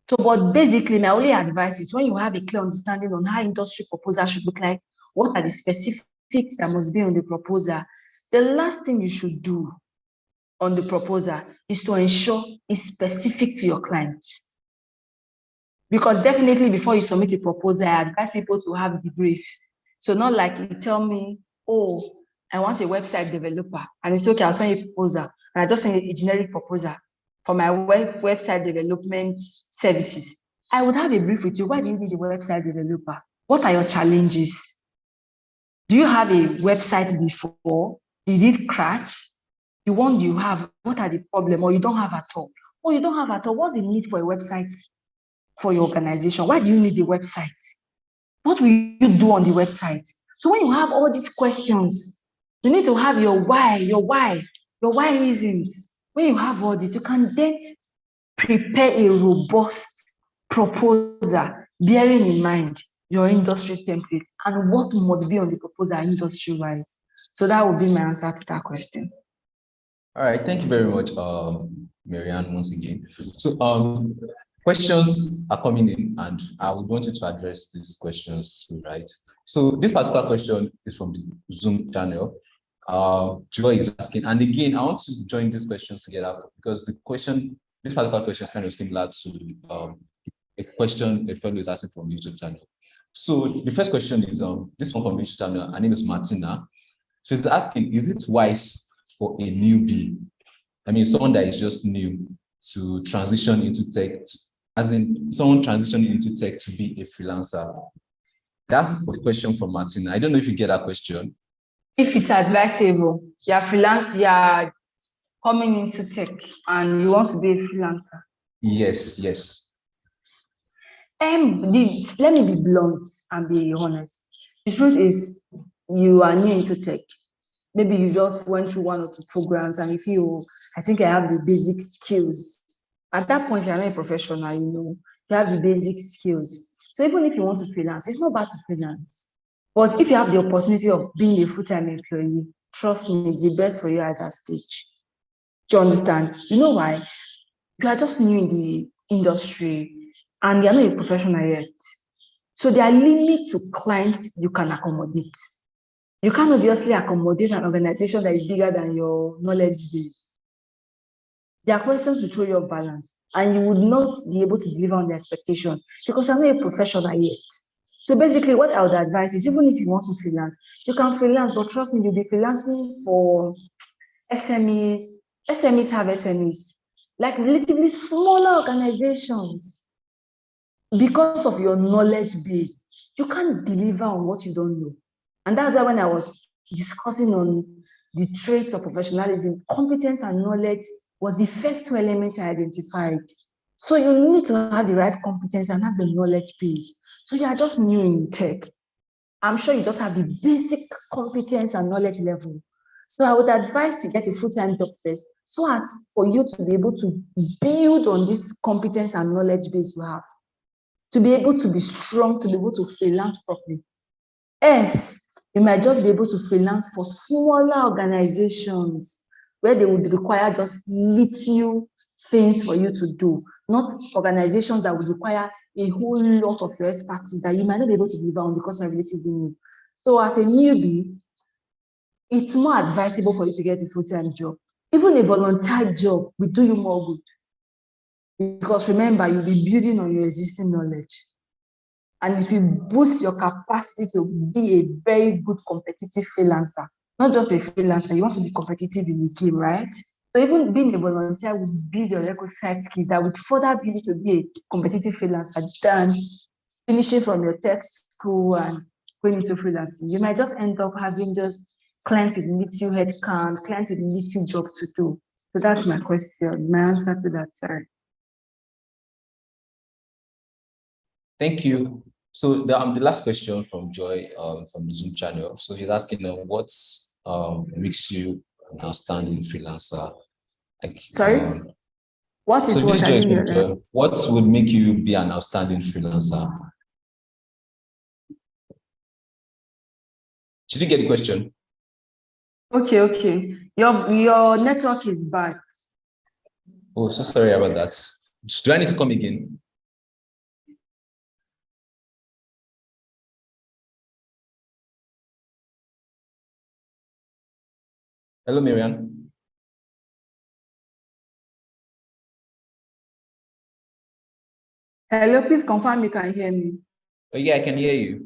So, but basically, my only advice is when you have a clear understanding on how industry proposal should look like, what are the specifics that must be on the proposal, the last thing you should do on the proposal is to ensure it's specific to your client. Because definitely before you submit a proposal, I advise people to have the brief. So not like you tell me, oh, I want a website developer, and it's okay, I'll send you a proposal, and I just send a generic proposal for my website development services. I would have a brief with you. Why do you need a website developer? What are your challenges? Do you have a website before? Did it crash? The one you have, what are the problems? Or you don't have at all? Or you don't have at all? What's the need for a website for your organization? Why do you need a website? What will you do on the website? So when you have all these questions, you need to have your why reasons. When you have all this, you can then prepare a robust proposal, bearing in mind your industry template, and what must be on the proposal industry-wise? So that would be my answer to that question. All right, thank you very much, Marianne, once again. So questions are coming in, and I would want you to address these questions too, right? So this particular question is from the Zoom channel. Joy is asking, and again, I want to join these questions together because this particular question is kind of similar to a question a fellow is asking from YouTube channel. So the first question is this one from YouTube channel. Her name is Martina. She's asking, is it wise for a newbie, I mean, someone that is just new, to transition into tech, as in someone transitioning into tech to be a freelancer? That's the question from Martina. I don't know if you get that question. If it's advisable, you're coming into tech and you want to be a freelancer. Yes, yes. Let me be blunt and be honest. The truth is, you are new into tech. Maybe you just went through 1 or 2 programs and you feel, I think I have the basic skills. At that point, you're not a professional, you have the basic skills. So even if you want to freelance, it's not bad to freelance. But if you have the opportunity of being a full-time employee, trust me, it's the best for you at that stage. Do you understand? You know why? You are just new in the industry and you're not a professional yet. So there are limits to clients you can accommodate. You can't obviously accommodate an organization that is bigger than your knowledge base. There are questions to throw your balance, and you would not be able to deliver on the expectation because you're not a professional yet. So basically, what I would advise is, even if you want to freelance, you can freelance, but trust me, you'll be freelancing for SMEs. SMEs have SMEs, like relatively smaller organizations. Because of your knowledge base, you can't deliver on what you don't know. And that's why when I was discussing on the traits of professionalism, competence and knowledge was the first 2 elements I identified. So you need to have the right competence and have the knowledge base. So you are just new in tech. I'm sure you just have the basic competence and knowledge level. So I would advise to get a full-time job first, so as for you to be able to build on this competence and knowledge base you have, to be able to be strong, to be able to freelance properly. Yes, you might just be able to freelance for smaller organizations where they would require just little things for you to do, not organizations that would require a whole lot of your expertise that you might not be able to deliver on because you're relatively new. So as a newbie, it's more advisable for you to get a full-time job. Even a volunteer job will do you more good. Because remember, you'll be building on your existing knowledge. And it will boost your capacity to be a very good competitive freelancer. Not just a freelancer, you want to be competitive in the game, right? So even being a volunteer would build your requisite skills that would further build you to be a competitive freelancer than finishing from your tech school and going into freelancing. You might just end up having just clients with little headcount, clients with little job to do. So that's my question, my answer to that, sorry. Thank you. So the last question from Joy from the Zoom channel. So he's asking what makes you an outstanding freelancer? Like, sorry? What is what? What would make you be an outstanding freelancer? Did you get the question? Okay. Your network is bad. Oh, so sorry about that. Do I need to come again? Hello, Miriam. Hello, please confirm you can hear me. Oh, yeah, I can hear you.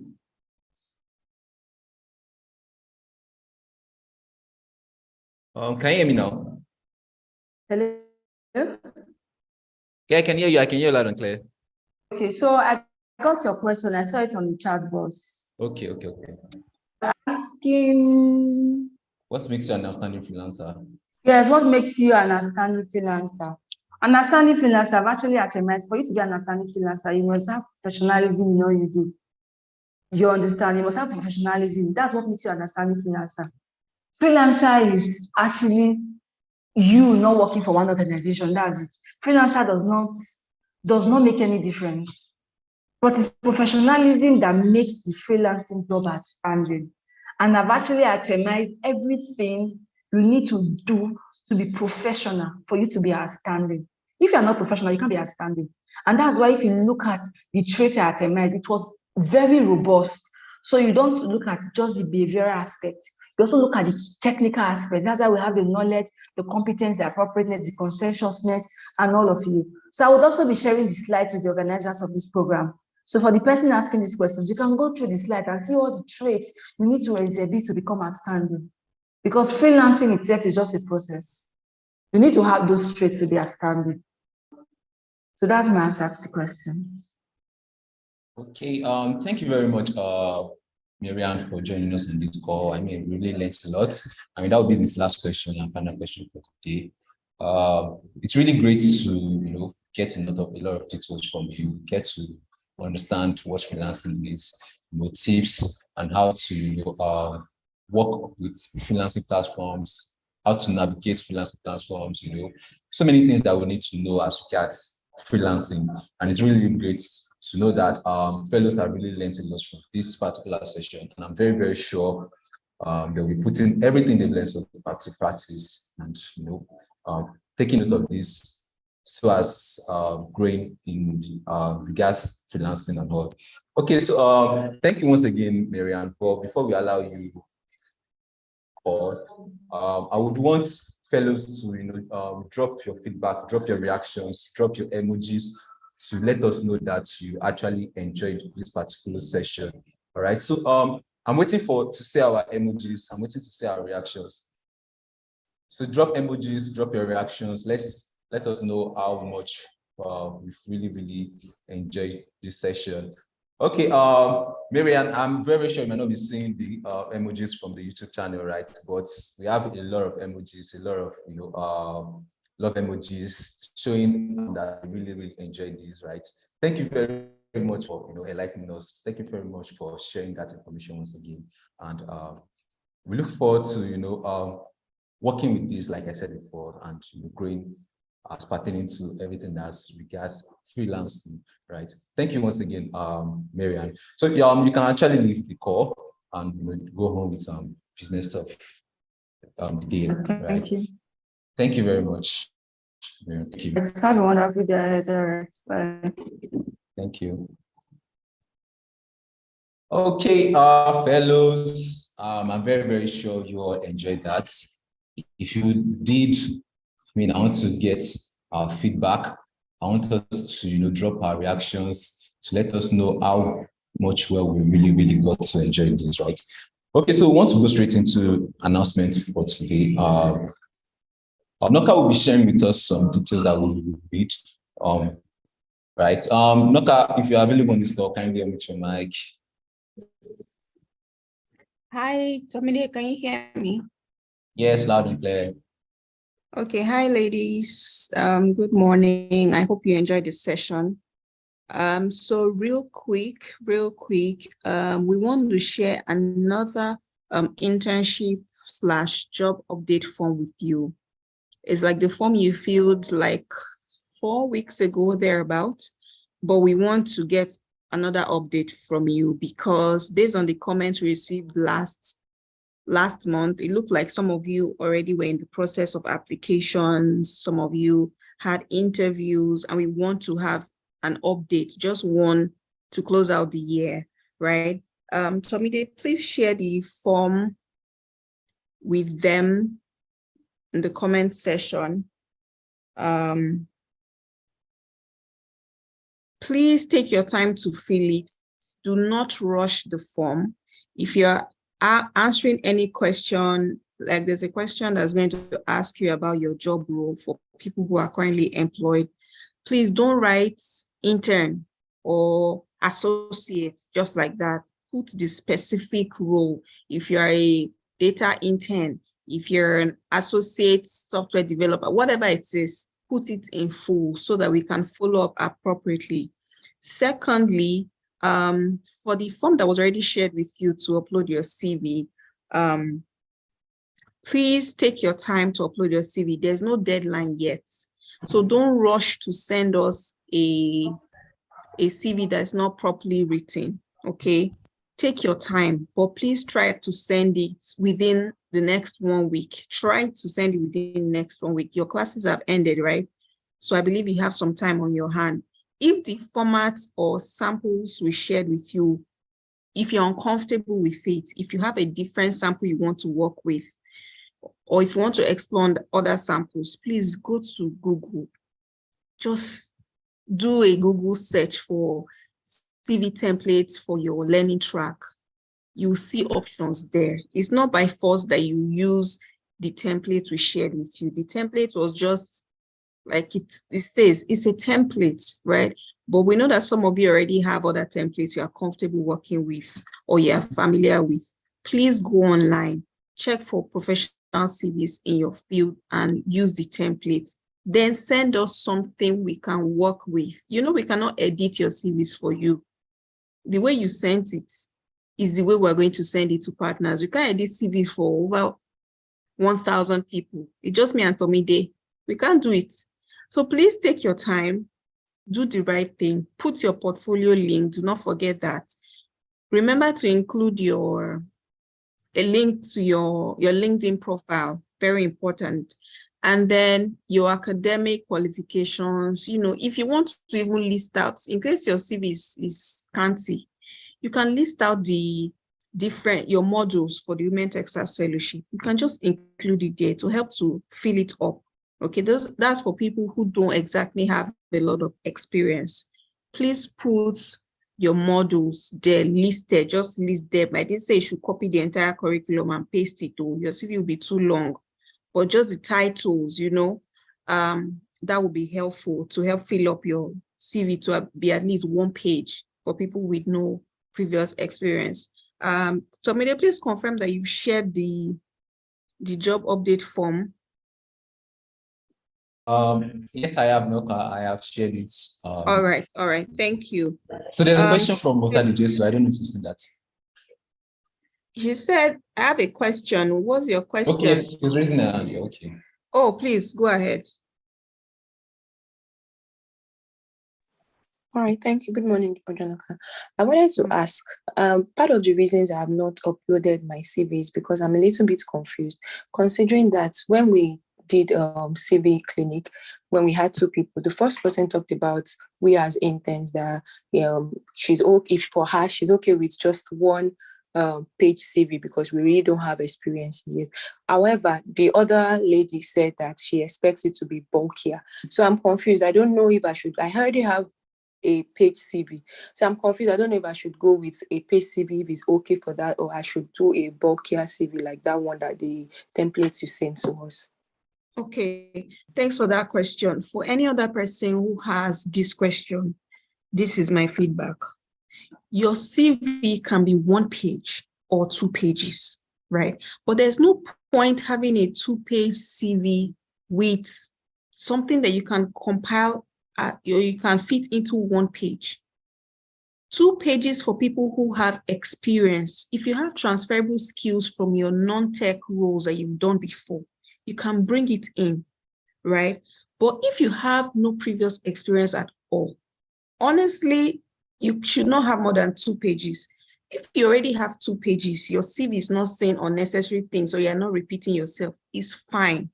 Can you hear me now? Hello? Yeah, I can hear you. I can hear you loud and clear. Okay, so I got your question. I saw it on the chat box. Okay. Asking... What makes you an outstanding freelancer? Yes, what makes you an outstanding freelancer? An outstanding freelancer, I've actually atomized. For you to be an outstanding freelancer, you must have professionalism in all you do. You understand? You must have professionalism. That's what makes you an outstanding freelancer. Freelancer is actually you not working for one organization. That's it. Freelancer does not make any difference. but it's professionalism that makes the freelancing job outstanding. And I've actually itemized everything you need to do to be professional for you to be outstanding. If you're not professional, you can't be outstanding. And that's why if you look at the trait I itemized, it was very robust. So you don't look at just the behavioral aspect. You also look at the technical aspect. That's why we have the knowledge, the competence, the appropriateness, the conscientiousness, and all of you. So I would also be sharing the slides with the organizers of this program. So for the person asking these questions, you can go through the slide and see all the traits you need to exhibit to become outstanding. Because freelancing itself is just a process. You need to have those traits to be outstanding. So that's my answer to the question. Okay, thank you very much, Marianne, for joining us on this call. I mean, we really learned a lot. I mean, that would be the last question and final question for today. It's really great to, get a lot of details from you, get to understand what freelancing is, tips and how to work with freelancing platforms, how to navigate freelancing platforms, so many things that we need to know as regards freelancing. And it's really, really great to know that fellows have really learned a lot from this particular session. And I'm very, very sure they'll be putting everything they've learned back to practice and, taking note of this so as growing in regards freelancing and all. Okay, so thank you once again, Marianne. But before we allow you, I would want fellows to drop your feedback, drop your reactions, drop your emojis to let us know that you actually enjoyed this particular session. All right, so I'm waiting to see our emojis. I'm waiting to see our reactions. So drop emojis, drop your reactions. Let us know how much we've really, really enjoyed this session. Okay, Marianne, I'm very sure you may not be seeing the emojis from the YouTube channel, right? But we have a lot of emojis, a lot of love emojis showing that I really, really enjoyed these, right? Thank you very, very much for enlightening us. Thank you very much for sharing that information once again. And we look forward to working with this, like I said before, and growing as pertaining to everything that's regards freelancing, right? Thank you once again, Marianne. So you can actually leave the call and go home with some business of the day, right? Thank you. Thank you very much. Thank you. It's had a wonderful day. Bye. Thank you. Okay, fellows, I'm very, very sure you all enjoyed that. If you did, I want to get our feedback. I want us to drop our reactions to let us know how much well we really, really got to enjoy this, right? Okay, so we want to go straight into announcements for today. Noka will be sharing with us some details that we will read. Right. Noka, if you're available on this call, kindly unmute your mic. Hi, Tomide, can you hear me? Yes, loud and clear. Okay, hi ladies. Good morning. I hope you enjoyed this session. So real quick, we want to share another internship/job update form with you. It's like the form you filled like 4 weeks ago, thereabout, but we want to get another update from you because based on the comments we received last month, it looked like some of you already were in the process of applications, some of you had interviews, and we want to have an update, just one to close out the year, right? Tomide, please share the form with them in the comment section. Please take your time to fill it. Do not rush the form. If you're answering any question, like there's a question that's going to ask you about your job role for people who are currently employed, please don't write intern or associate just like that. Put the specific role. If you're a data intern, if you're an associate software developer, whatever it is, put it in full so that we can follow up appropriately. Secondly, for the form that was already shared with you to upload your CV, please take your time to upload your CV. There's no deadline yet. So don't rush to send us a a CV that is not properly written, okay, take your time, but please try to send it within the next 1 week. Try to send it within the next 1 week. Your classes have ended, right? So I believe you have some time on your hand. If the format or samples we shared with you, if you're uncomfortable with it, if you have a different sample you want to work with, or if you want to explore other samples, please go to Google. Just do a Google search for CV templates for your learning track. You'll see options there. It's not by force that you use the template we shared with you. The template was just like it says, it's a template, right? But we know that some of you already have other templates you are comfortable working with or you are familiar with. Please go online, check for professional CVs in your field and use the template. Then send us something we can work with. You know, we cannot edit your CVs for you. The way you sent it is the way we're going to send it to partners. You can't edit CVs for over 1,000 people. It's just me and Tomide. We can't do it. So please take your time, do the right thing, put your portfolio link, do not forget that. Remember to include a link to your LinkedIn profile, very important. And then your academic qualifications, you know, if you want to even list out, in case your CV is scanty, you can list out your modules for the Women Techsters Fellowship. You can just include it there to help to fill it up. Okay, that's for people who don't exactly have a lot of experience. Please put your modules there listed, just list them. I didn't say you should copy the entire curriculum and paste it, or your CV will be too long, but just the titles, you know, that would be helpful to help fill up your CV to be at least 1 page for people with no previous experience. Tomide, please confirm that you've shared the job update form. Yes, I have. No, I have shared it. All right. Thank you. So there's a question from Mokali, so I don't know if you see that. She said, I have a question. What's your question? Okay, yes, she's raising her hand. Okay. Oh, please go ahead. All right, thank you. Good morning, Ojonoka. I wanted to ask, part of the reasons I have not uploaded my CV is because I'm a little bit confused, considering that when we did CV clinic, when we had 2 people, the first person talked about we as interns that she's okay, if for her, she's okay with just 1 page CV because we really don't have experience yet. However, the other lady said that she expects it to be bulkier. So I'm confused. I don't know if I already have a page CV. So I'm confused. I don't know if I should go with a page CV if it's okay for that, or I should do a bulkier CV like that one that the templates you sent to us. Okay, thanks for that question. For any other person who has this question, this is my feedback. Your CV can be 1 page or 2 pages, right? But there's no point having a 2-page CV with something that you can compile, you can fit into 1 page. 2 pages for people who have experience. If you have transferable skills from your non-tech roles that you've done before, you can bring it in, right? But if you have no previous experience at all, honestly, you should not have more than 2 pages. If you already have 2 pages, your CV is not saying unnecessary things or you're not repeating yourself, it's fine.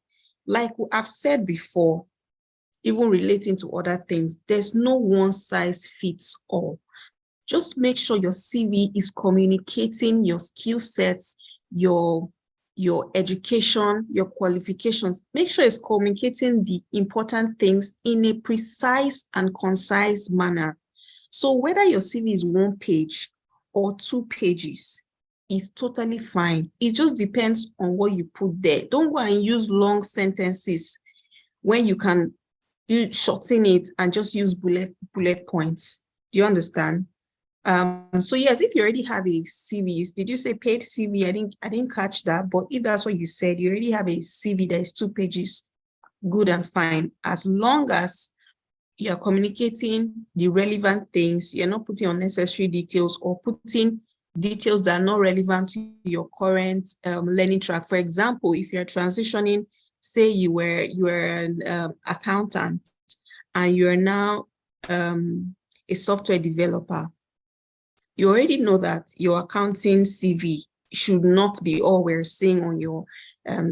Like I've said before, even relating to other things, there's no one size fits all. Just make sure your CV is communicating your skill sets, your education, your qualifications. Make sure it's communicating the important things in a precise and concise manner. So whether your CV is 1 page or 2 pages, it's totally fine. It just depends on what you put there. Don't go and use long sentences when you can shorten it and just use bullet points. Do you understand? So yes, if you already have a CV, did you say paid CV? I didn't catch that, but if that's what you said, you already have a CV that is 2 pages, good and fine. As long as you're communicating the relevant things, you're not putting unnecessary details or putting details that are not relevant to your current learning track. For example, if you're transitioning, say you were an accountant and you're now a software developer, you already know that your accounting CV should not be all we're seeing on your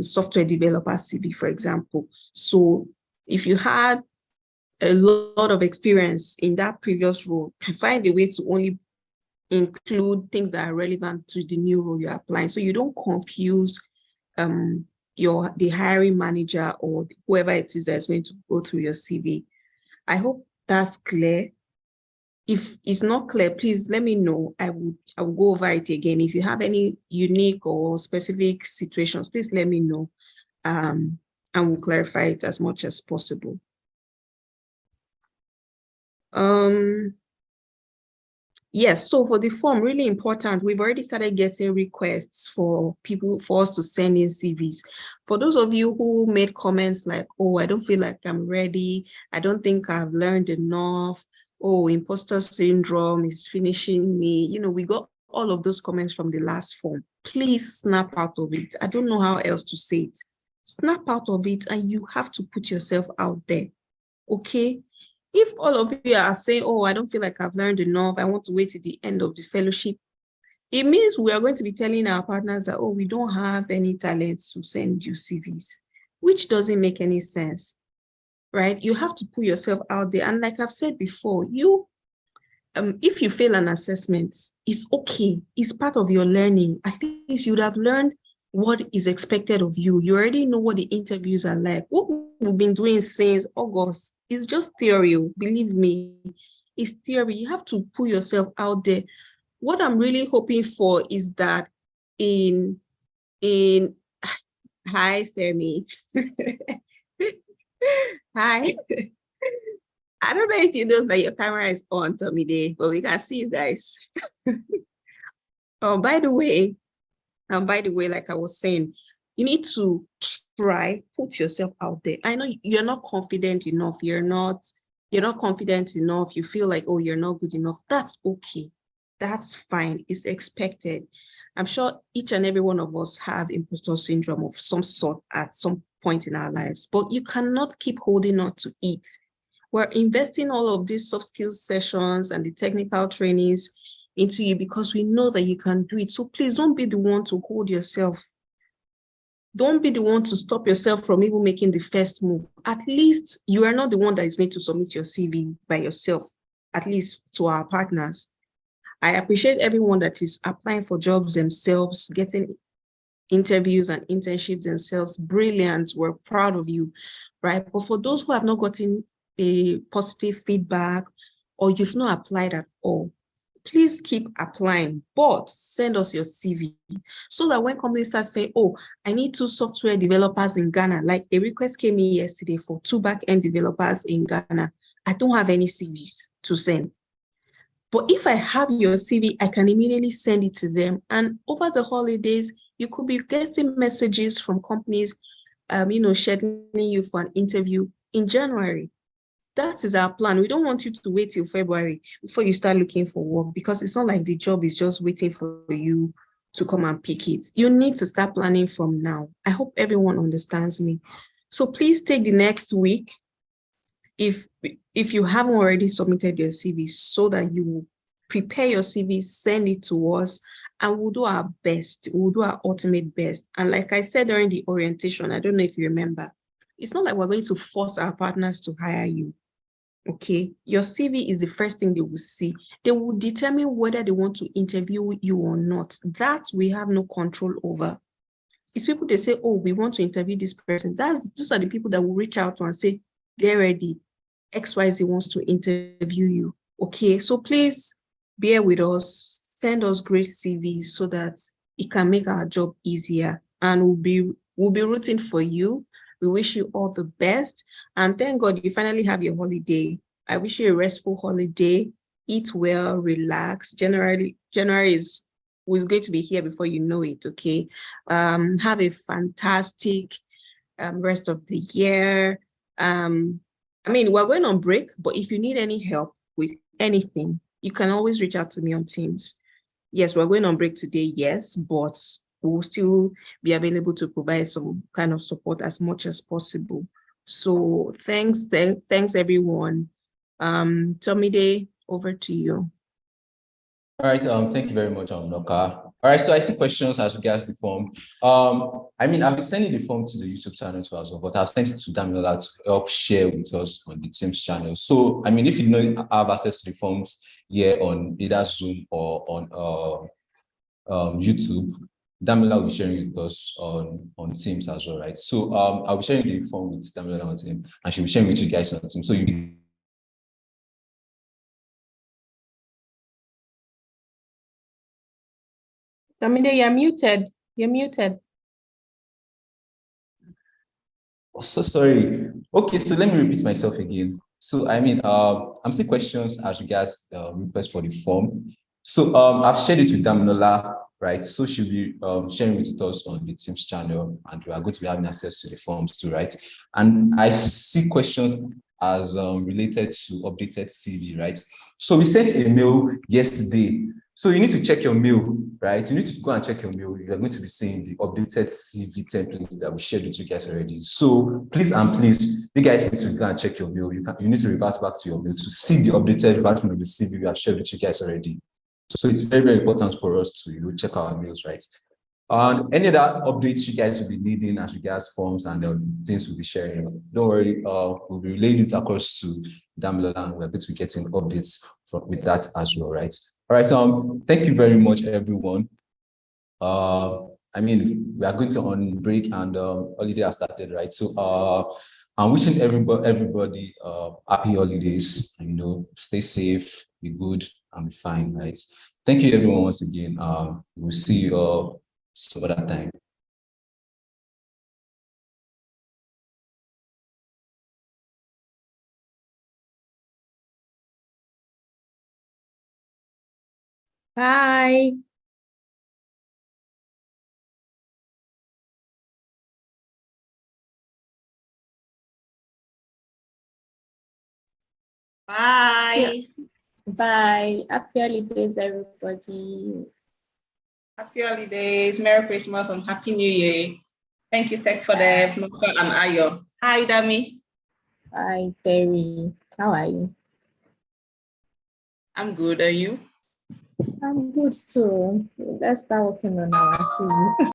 software developer CV, for example. So if you had a lot of experience in that previous role, to find a way to only include things that are relevant to the new role you're applying, so you don't confuse the hiring manager or whoever it is that's going to go through your CV. I hope that's clear. If it's not clear, please let me know. I will go over it again. If you have any unique or specific situations, please let me know, and we'll clarify it as much as possible. Yes, so for the form, really important, we've already started getting requests for us to send in CVs. For those of you who made comments like, oh, I don't feel like I'm ready, I don't think I've learned enough, oh, imposter syndrome is finishing me, we got all of those comments from the last form. Please snap out of it. I don't know how else to say it. Snap out of it, and you have to put yourself out there, okay? If all of you are saying, oh, I don't feel like I've learned enough, I want to wait till the end of the fellowship, it means we are going to be telling our partners that, oh, we don't have any talents to send you CVs, which doesn't make any sense, right? You have to put yourself out there. And like I've said before, if you fail an assessment, it's okay. It's part of your learning. At least you would have learned what is expected of you. You already know what the interviews are like. What we've been doing since August is just theory. Believe me, it's theory. You have to put yourself out there. What I'm really hoping for is that hi, Femi. Hi. I don't know if you know that your camera is on, Tomide, but we can see you guys. Oh, by the way, like I was saying, you need to put yourself out there. I know you're not confident enough. You're not confident enough. You feel like, oh, you're not good enough. That's okay. That's fine. It's expected. I'm sure each and every one of us have imposter syndrome of some sort at some point in our lives, but you cannot keep holding on to it. We're investing all of these soft skills sessions and the technical trainings into you because we know that you can do it. So please don't be the one to hold yourself. Don't be the one to stop yourself from even making the first move. At least you are not the one that is going to submit your CV by yourself, at least to our partners. I appreciate everyone that is applying for jobs themselves, getting interviews and internships themselves. Brilliant. We're proud of you, right? But for those who have not gotten a positive feedback or you've not applied at all, please keep applying, but send us your CV so that when companies start saying, oh, I need 2 software developers in Ghana, like a request came in yesterday for 2 back-end developers in Ghana, I don't have any CVs to send. But if I have your CV, I can immediately send it to them. And over the holidays, you could be getting messages from companies, scheduling you for an interview in January. That is our plan. We don't want you to wait till February before you start looking for work, because it's not like the job is just waiting for you to come and pick it. You need to start planning from now. I hope everyone understands me. So please take the next week, if you haven't already submitted your CV, so that you will prepare your CV, send it to us, and we'll do our best. We'll do our ultimate best. And like I said during the orientation, I don't know if you remember, it's not like we're going to force our partners to hire you. Okay, your CV is the first thing they will see. They will determine whether they want to interview you or not. That we have no control over. It's people, they say, oh, we want to interview this person. Those are the people that will reach out to and say, they're ready. XYZ wants to interview you. Okay, so please bear with us. Send us great CVs so that it can make our job easier. And we'll be rooting for you. We wish you all the best. And thank God you finally have your holiday. I wish you a restful holiday. Eat well, relax. January is going to be here before you know it, okay? Have a fantastic rest of the year. We're going on break, but if you need any help with anything, you can always reach out to me on Teams. Yes, we're going on break today, yes, but we'll still be available to provide some kind of support as much as possible. So thanks everyone. Tomide, over to you. All right, thank you very much, Noka. All right, so I see questions as regards the form. I mean, I've been sending the form to the YouTube channel too as well, but I've sent it to Damilola to help share with us on the Teams channel. So, I mean, if you know have access to the forms here on either Zoom or on YouTube, Damilola will be sharing with us on Teams as well, right? So, I'll be sharing the form with Damilola on Teams, and she'll be sharing with you guys on Teams. So you. Damide, you're muted. You're muted. Oh, so sorry. Okay, so let me repeat myself again. So I mean, I'm seeing questions as regards request for the form. So I've shared it with Damilola, right? So she'll be sharing with us on the Teams channel, and we are going to be having access to the forms too, right? And I see questions as related to updated CV, right? So we sent a mail yesterday. So you need to check your mail, right? You need to go and check your mail. You are going to be seeing the updated CV templates that we shared with you guys already. So please and please, you guys need to go and check your mail. You need to revert back to your mail to see the updated version of the CV we have shared with you guys already. So it's very, very important for us to check our mails, right? And any other updates you guys will be needing as regards forms and things we'll be sharing, don't worry, we'll be relaying it across to Damilola, and we're going to be getting updates with that as well, right? All right, so thank you very much, everyone. I mean, we are going to on break and holiday has started, right? So I'm wishing everybody happy holidays. And, stay safe, be good, and be fine, right? Thank you, everyone, once again. We'll see you all some other time. Bye. Bye. Yeah. Bye. Happy holidays, everybody. Happy holidays, Merry Christmas, and Happy New Year. Thank you, Tech for the Noka and Ayo. Hi, Dami. Hi, Terry. How are you? I'm good. Are you? I'm good too. Let's start working on our CV.